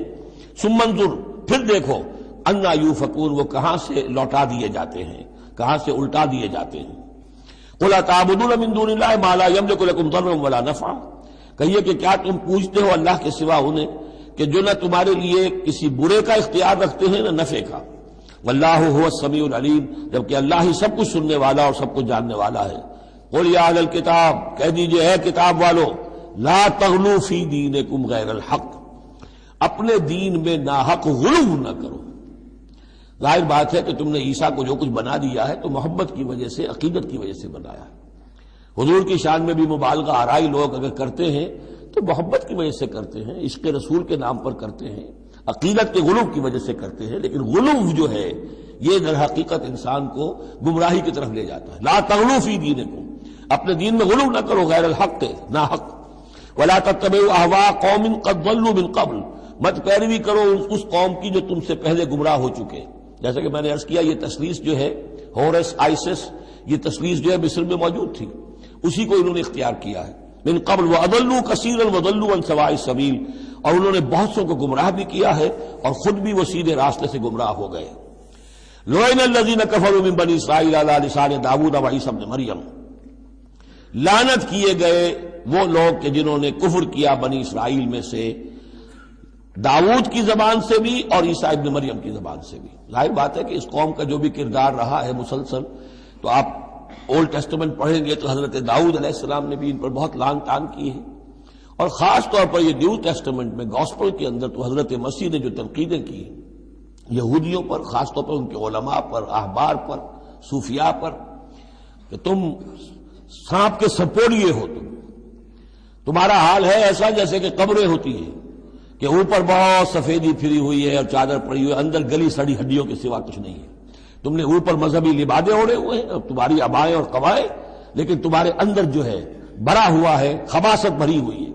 Speaker 1: ثم انظر، پھر دیکھو، انا یوفکون، وہ کہاں سے لوٹا دیے جاتے ہیں، کہاں سے الٹا دیے جاتے ہیں۔ قل اتعبدون من دون اللہ ما لا یملک لکم ضرا ولا نفعا، کہیے کہ کیا تم پوجتے ہو اللہ کے سوا انہیں کہ جو نہ تمہارے لیے کسی برے کا اختیار رکھتے ہیں نہ نفع کا۔ واللہ هو السمیع العلیم، جبکہ اللہ ہی سب کچھ سننے والا اور سب کچھ جاننے والا ہے۔ قل یا اہل الکتاب، کہہ دیجئے اے کتاب والو، لا تغلوا فی دینکم غیر الحق، اپنے دین میں ناحق غلو نہ کرو۔ ظاہر بات ہے کہ تم نے عیسیٰ کو جو کچھ بنا دیا ہے تو محبت کی وجہ سے، عقیدت کی وجہ سے بنایا ہے۔ حضور کی شان میں بھی مبالغہ آرائی لوگ اگر کرتے ہیں تو محبت کی وجہ سے کرتے ہیں، عشق رسول کے نام پر کرتے ہیں، عقیدت کے غلو کی وجہ سے کرتے ہیں، لیکن غلو جو ہے یہ در حقیقت انسان کو گمراہی کی طرف لے جاتا ہے۔ لا تغلوا فی دینکم، اپنے دین میں غلو نہ کرو غیر الحق، ناحق۔ ولا تتبعوا اهواء قوم قد ضلوا من قبل، مت پیروی کرو اس قوم کی جو تم سے پہلے گمراہ ہو چکے. جیسا کہ میں نے عرض کیا، یہ تثلیث جو ہے ہورس آئسس، یہ تثلیث جو ہے مصر میں موجود تھی، اسی کو انہوں نے اختیار کیا ہے. من قبل واضلوا كثيرا وضلوا عن سواء السبيل، اور انہوں نے بہت سو کو گمراہ بھی کیا ہے اور خود بھی وہ سیدھے راستے سے گمراہ ہو گئے. لعن الذين كفروا من بني اسرائيل على لسان داود وعيسى ابن مريم، لعنت کیے گئے وہ لوگ کہ جنہوں نے کفر کیا بنی اسرائیل میں سے داؤد کی زبان سے بھی اور عیسیٰ ابن مریم کی زبان سے بھی. ظاہر بات ہے کہ اس قوم کا جو بھی کردار رہا ہے مسلسل، تو آپ اولڈ ٹیسٹمنٹ پڑھیں گے تو حضرت داؤد علیہ السلام نے بھی ان پر بہت لعن طعن کی ہے، اور خاص طور پر یہ نیو ٹیسٹمنٹ میں گاسپل کے اندر تو حضرت مسیح نے جو تنقیدیں کی یہودیوں پر، خاص طور پر ان کے علماء پر، احبار پر، صوفیاء پر، کہ تم سانپ کے سپوریے ہو، تمہارا حال ہے ایسا جیسے کہ قبریں ہوتی ہیں کہ اوپر بہت سفیدی پھری ہوئی ہے اور چادر پڑی ہوئی ہے، اندر گلی سڑی ہڈیوں کے سوا کچھ نہیں ہے. تم نے اوپر مذہبی لبادے اوڑے ہوئے ہیں، تمہاری ابائیں اور قوائیں، لیکن تمہارے اندر جو ہے بھرا ہوا ہے، خباثت بھری ہوئی ہے.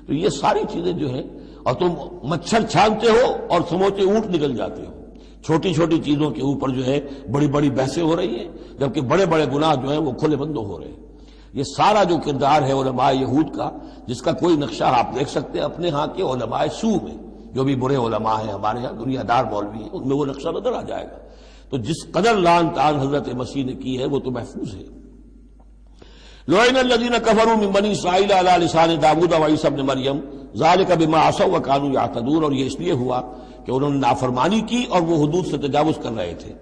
Speaker 1: تو یہ ساری چیزیں جو ہیں، اور تم مچھر چھانتے ہو اور سموچے اونٹ نکل جاتے ہو. چھوٹی چھوٹی چیزوں کے اوپر جو ہے بڑی بڑی بحثیں ہو رہی ہیں، جبکہ بڑے بڑے گناہ جو ہیں وہ کھلے بندوں ہو رہے ہیں. یہ سارا جو کردار ہے علماء یہود کا، جس کا کوئی نقشہ آپ دیکھ سکتے ہیں اپنے ہاں کے علماء سو میں، جو بھی برے علماء ہیں ہمارے ہاں دنیا دار مولوی ہیں، ان میں وہ نقشہ نظر آ جائے گا. تو جس قدر لعن طعن حضرت مسیح نے کی ہے وہ تو محفوظ ہے. لعن الذین کفروا من بنی اسرائیل علی لسان داؤد وعیسی ابن مریم ذلک بما عصوا وکانوا یعتدون، اور یہ اس لیے ہوا کہ انہوں نے نافرمانی کی اور وہ حدود سے تجاوز کر رہے تھے.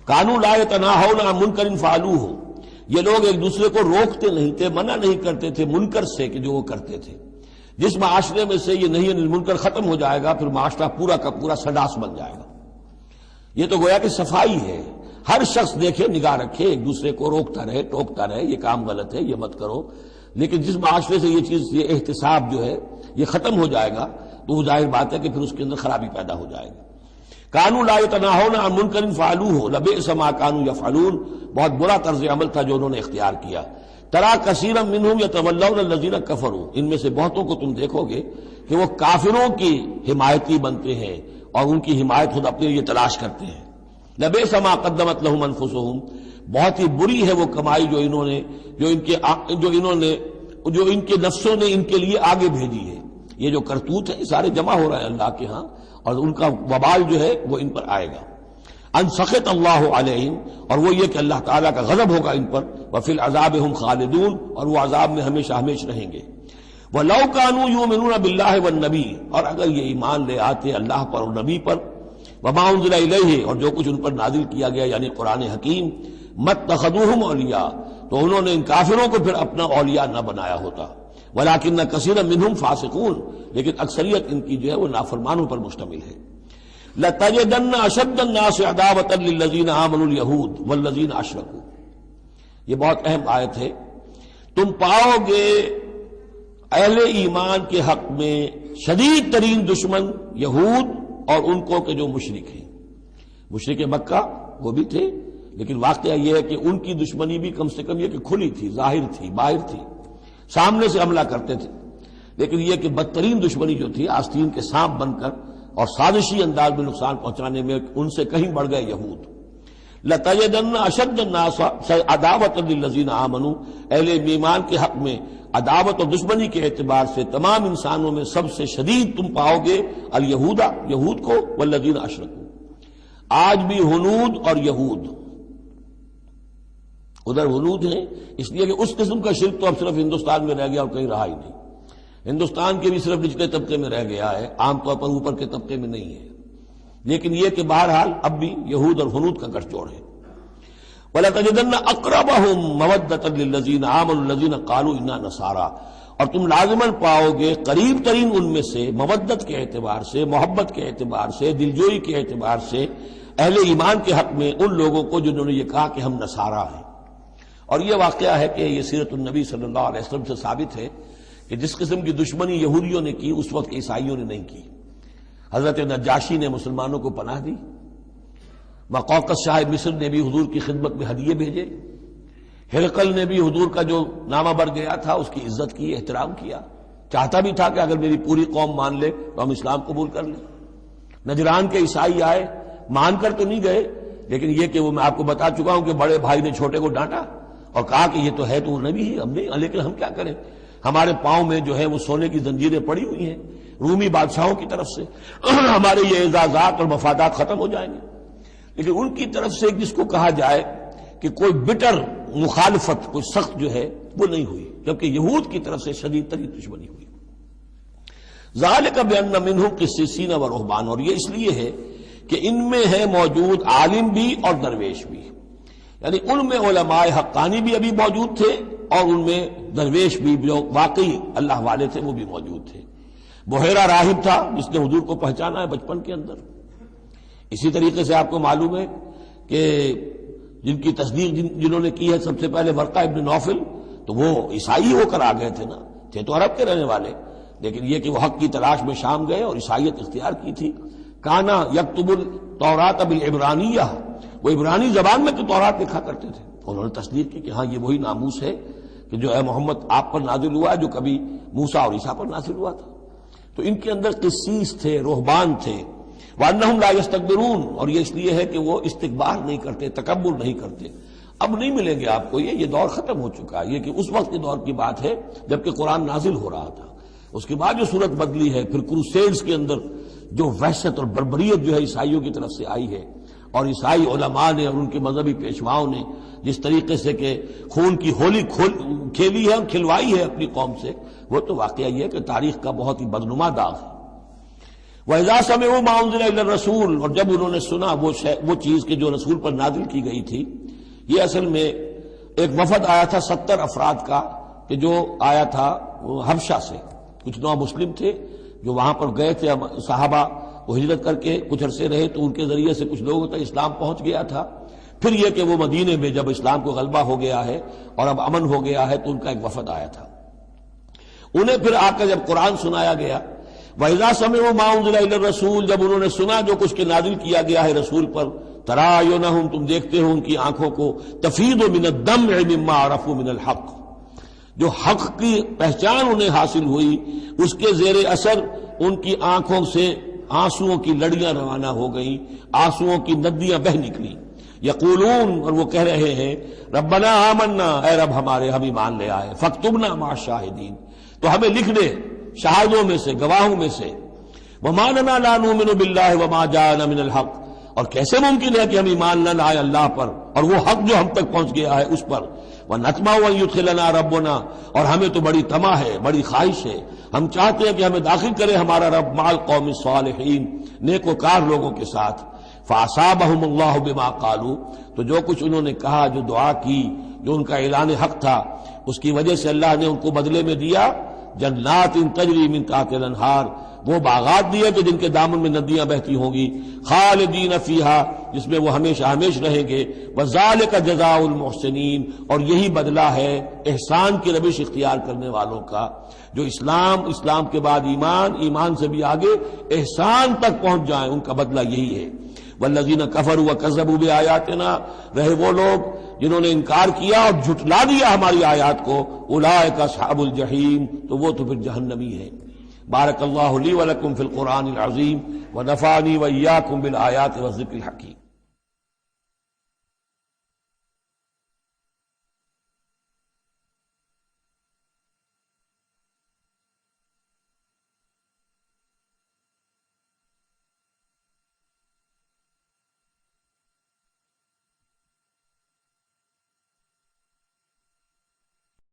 Speaker 1: کانوا لا یتناہون عن منکر فعلوہ، یہ لوگ ایک دوسرے کو روکتے نہیں تھے، منع نہیں کرتے تھے منکر سے کہ جو وہ کرتے تھے. جس معاشرے میں سے یہ نہیں منکر ختم ہو جائے گا، پھر معاشرہ پورا کا پورا سڈاس بن جائے گا. یہ تو گویا کہ صفائی ہے، ہر شخص دیکھے، نگاہ رکھے، ایک دوسرے کو روکتا رہے، ٹوکتا رہے، یہ کام غلط ہے، یہ مت کرو. لیکن جس معاشرے سے یہ چیز، یہ احتساب جو ہے یہ ختم ہو جائے گا، تو وہ ظاہر بات ہے کہ پھر اس کے اندر خرابی پیدا ہو جائے گی. کانوا لا یتناہون عن منکر فعلوہ لبئس ما کانوا یفعلون، بہت برا طرز عمل تھا جو انہوں نے اختیار کیا. ترا کثیرا منہم یتولون الذین کفروا، ان میں سے بہتوں کو تم دیکھو گے کہ وہ کافروں کی حمایتی بنتے ہیں اور ان کی حمایت خود اپنے لیے تلاش کرتے ہیں. لبئس ما قدمت لہم انفسہم، بہت ہی بری ہے وہ کمائی جو ان کے نفسوں نے ان کے لیے آگے بھیجی ہے. یہ جو کرتوت ہے یہ سارے جمع ہو رہے ہیں اللہ کے ہاں، اور ان کا وبال جو ہے وہ ان پر آئے گا. ان سخط اللہ علیہم، اور وہ یہ کہ اللہ تعالیٰ کا غضب ہوگا ان پر. وفی العذاب ہم خالدون، اور وہ عذاب میں ہمیشہ ہمیش رہیں گے. وَلَوْ كَانُوا يُؤْمِنُونَ بِاللَّهِ وَالنَّبِيِّ، اور اگر یہ ایمان لے آتے اللہ پر اور نبی پر، وَمَا أُنزِلَ إِلَيْهِ، اور جو کچھ ان پر نازل کیا گیا یعنی قرآن حکیم، مَتَّخَذُوهُمْ أَوْلِيَاءَ، تو انہوں نے ان کافروں کو پھر اپنا اولیاء نہ بنایا ہوتا. وَلَكِنَّ كَثِيرًا مِّنْهُمْ فَاسِقُونَ، لیکن اکثریت ان کی جو ہے وہ نافرمانوں پر مشتمل ہے. لَتَجِدَنَّ أَشَدَّ النَّاسِ عَدَاوَةً لِّلَّذِينَ آمَنُوا الْيَهُودَ وَالَّذِينَ أَشْرَكُوا، یہ بہت اہم آیت ہے. تم پاؤ گے اہل ایمان کے حق میں شدید ترین دشمن یہود اور ان کو کہ جو مشرک ہیں. مشرک مکہ وہ بھی تھے، لیکن واقعہ یہ ہے کہ ان کی دشمنی بھی کم سے کم یہ کہ کھلی تھی، ظاہر تھی، باہر تھی، سامنے سے حملہ کرتے تھے. لیکن یہ کہ بدترین دشمنی جو تھی آستین کے سانپ بن کر اور سازشی انداز میں نقصان پہنچانے میں ان سے کہیں بڑھ گئے یہود. لَتَجِدَنَّ أَشَدَّ النَّاسِ عَدَاوَةً لِّلَّذِينَ آمَنُوا، اہل ایمان کے حق میں عداوت اور دشمنی کے اعتبار سے تمام انسانوں میں سب سے شدید تم پاؤ گے الیہود، یہود کو، والذین اشرکوا. آج بھی ہنود اور یہود، ادھر ہنود ہیں اس لیے کہ اس قسم کا شرک تو اب صرف ہندوستان میں رہ گیا اور کہیں رہا ہی نہیں. ہندوستان کے بھی صرف نچلے طبقے میں رہ گیا ہے، عام طور پر اوپر کے طبقے میں نہیں ہے. لیکن یہ کہ بہرحال اب بھی یہود اور ہنود کا گٹھ جوڑ ہے. وَلَتَجِدَنَّ أَقْرَبَهُمْ مَوَدَّةً لِّلَّذِينَ آمَنُوا الَّذِينَ قَالُوا إِنَّا نَصَارَىٰ، اور تم لازماً پاؤ گے قریب ترین ان میں سے، مودت کے اعتبار سے، محبت کے اعتبار سے، دلجوئی کے اعتبار سے، اہل ایمان کے حق میں ان لوگوں کو جنہوں نے یہ کہا کہ ہم نصارہ ہیں. اور یہ واقعہ ہے کہ یہ سیرت النبی صلی اللہ علیہ وسلم سے ثابت ہے کہ جس قسم کی دشمنی یہودیوں نے کی اس وقت عیسائیوں نے نہیں کی. حضرت نجاشی نے مسلمانوں کو پناہ دی، مقوقس شاہ مصر نے بھی حضور کی خدمت میں ہدیے بھیجے، ہرقل نے بھی حضور کا جو نامہ بر گیا تھا اس کی عزت کی، احترام کیا. چاہتا بھی تھا کہ اگر میری پوری قوم مان لے تو ہم اسلام قبول کر لیں۔ نجران کے عیسائی آئے، مان کر تو نہیں گئے، لیکن یہ کہ وہ میں آپ کو بتا چکا ہوں کہ بڑے بھائی نے چھوٹے کو ڈانٹا اور کہا کہ یہ تو ہے تو نبی ہی، ہم نہیں، لیکن ہم کیا کریں، ہمارے پاؤں میں جو ہے وہ سونے کی زنجیریں پڑی ہوئی ہیں رومی بادشاہوں کی طرف سے، ہمارے یہ اعزازات اور مفادات ختم ہو جائیں گے۔ لیکن ان کی طرف سے جس کو کہا جائے کہ کوئی بٹر مخالفت، کوئی سخت جو ہے وہ نہیں ہوئی، جبکہ یہود کی طرف سے شدید ترین دشمنی ہوئی۔ ذالک بأن منہم قسیسین و رہبان، اور یہ اس لیے ہے کہ ان میں ہے موجود عالم بھی اور درویش بھی، یعنی ان میں علماء حقانی بھی ابھی موجود تھے اور ان میں درویش بھی جو واقعی اللہ والے تھے وہ بھی موجود تھے۔ بحیرہ راہب تھا جس نے حضور کو پہچانا ہے بچپن کے اندر۔ اسی طریقے سے آپ کو معلوم ہے کہ جن کی تصدیق جنہوں نے کی ہے سب سے پہلے ورقہ ابن نوفل، تو وہ عیسائی ہو کر آ گئے تھے نا، تھے تو عرب کے رہنے والے، لیکن یہ کہ وہ حق کی تلاش میں شام گئے اور عیسائیت اختیار کی تھی۔ کانا یکتب التوراۃ بالعبرانیہ، وہ عبرانی زبان میں تو تورات لکھا کرتے تھے۔ انہوں نے تصدیق کی کہ ہاں یہ وہی ناموس ہے کہ جو ہے محمد آپ پر نازل ہوا ہے، جو کبھی موسیٰ اور عیسیٰ پر نازل ہوا تھا۔ تو ان کے اندر قسیس تھے، رہبان تھے۔ وَأَنَّهُمْ لَا يَسْتَكْبِرُونَ، اور یہ اس لیے ہے کہ وہ استکبار نہیں کرتے، تکبر نہیں کرتے۔ اب نہیں ملیں گے آپ کو، یہ دور ختم ہو چکا ہے، یہ کہ اس وقت کے دور کی بات ہے جبکہ قرآن نازل ہو رہا تھا۔ اس کے بعد جو صورت بدلی ہے، پھر کروسیڈز کے اندر جو وحشت اور بربریت جو ہے عیسائیوں کی طرف سے آئی ہے، اور عیسائی علماء نے اور ان کے مذہبی پیشواؤں نے جس طریقے سے کہ خون کی ہولی کھیلی ہے اور کھلوائی ہے اپنی قوم سے، وہ تو واقعہ یہ ہے کہ تاریخ کا بہت ہی بدنما داغ ہے۔ وَإِذَا سَمِعُوا مَا أُنزِلَ إِلَى الرَّسُولِ، اور جب انہوں نے سنا وہ چیز کہ جو رسول پر نازل کی گئی تھی۔ یہ اصل میں ایک وفد آیا تھا 70 افراد کا، کہ جو آیا تھا حبشہ سے، کچھ نو مسلم تھے جو وہاں پر گئے تھے، صحابہ وہ ہجرت کر کے کچھ عرصے رہے تو ان کے ذریعے سے کچھ لوگوں تک اسلام پہنچ گیا تھا۔ پھر یہ کہ وہ مدینے میں جب اسلام کو غلبہ ہو گیا ہے اور اب امن ہو گیا ہے تو ان کا ایک وفد آیا تھا۔ انہیں پھر آ کر جب قرآن سنایا گیا، وَإِذَا سَمِعُوا مَا أُنزِلَ إِلَى الرَّسُولِ، جب انہوں نے سنا جو کچھ کے نازل کیا گیا ہے رسول پر، تَرَىٰ أَعْيُنَهُمْ، تم دیکھتے ہو ان کی آنکھوں کو، تَفِيضُ مِنَ الدَّمْعِ مِمَّا عَرَفُوا مِنَ الْحَقِّ، جو حق کی پہچان انہیں حاصل ہوئی اس کے زیر اثر ان کی آنکھوں سے آنسوؤں کی لڑیاں روانہ ہو گئیں، آنسوؤں کی ندیاں بہہ نکلی۔ یقولون، اور وہ کہہ رہے ہیں، ربنا آمنا، اے رب ہمارے ہم ایمان لے آئے، فاکتبنا مع الشاہدین، تو ہمیں لکھ دے شاہدوں میں سے، گواہوں میں سے۔ وما لنا لا نؤمن باللہ وما جاءنا من الحق، اور کیسے ممکن ہے کہ ہم ایمان نہ لائے اللہ پر اور وہ حق جو ہم تک پہنچ گیا ہے اس پر۔ وَنَطْمَعُ أَن يُدْخِلَنَا رَبُّنَا، اور ہمیں تو بڑی طمع ہے، بڑی خواہش ہے، ہم چاہتے ہیں کہ ہمیں داخل کرے ہمارا رب مع القوم الصالحین، نیک وکار لوگوں کے ساتھ۔ فَأَصَابَهُمُ اللَّهُ بِمَا قَالُوا، تو جو کچھ انہوں نے کہا، جو دعا کی، جو ان کا اعلان حق تھا، اس کی وجہ سے اللہ نے ان کو بدلے میں دیا جنات تجری من تحتها الانہار، وہ باغات دیے کہ جن کے دامن میں ندیاں بہتی ہوں گی، خالدین فیہا، جس میں وہ ہمیشہ ہمیش رہیں گے، وذالک جزاء المحسنین، اور یہی بدلہ ہے احسان کی روش اختیار کرنے والوں کا، جو اسلام کے بعد ایمان سے بھی آگے احسان تک پہنچ جائیں، ان کا بدلہ یہی ہے۔ والذین کفروا وکذبوا بآیاتنا، رہے وہ لوگ جنہوں نے انکار کیا اور جھٹلا دیا ہماری آیات کو، اولئک اصحاب الجحیم، تو وہ تو پھر جہنمی ہے۔ بارک اللہ لی ولکم فی القرآن العظیم ونفعنی وإیاکم بالآیات والذکر الحکیم۔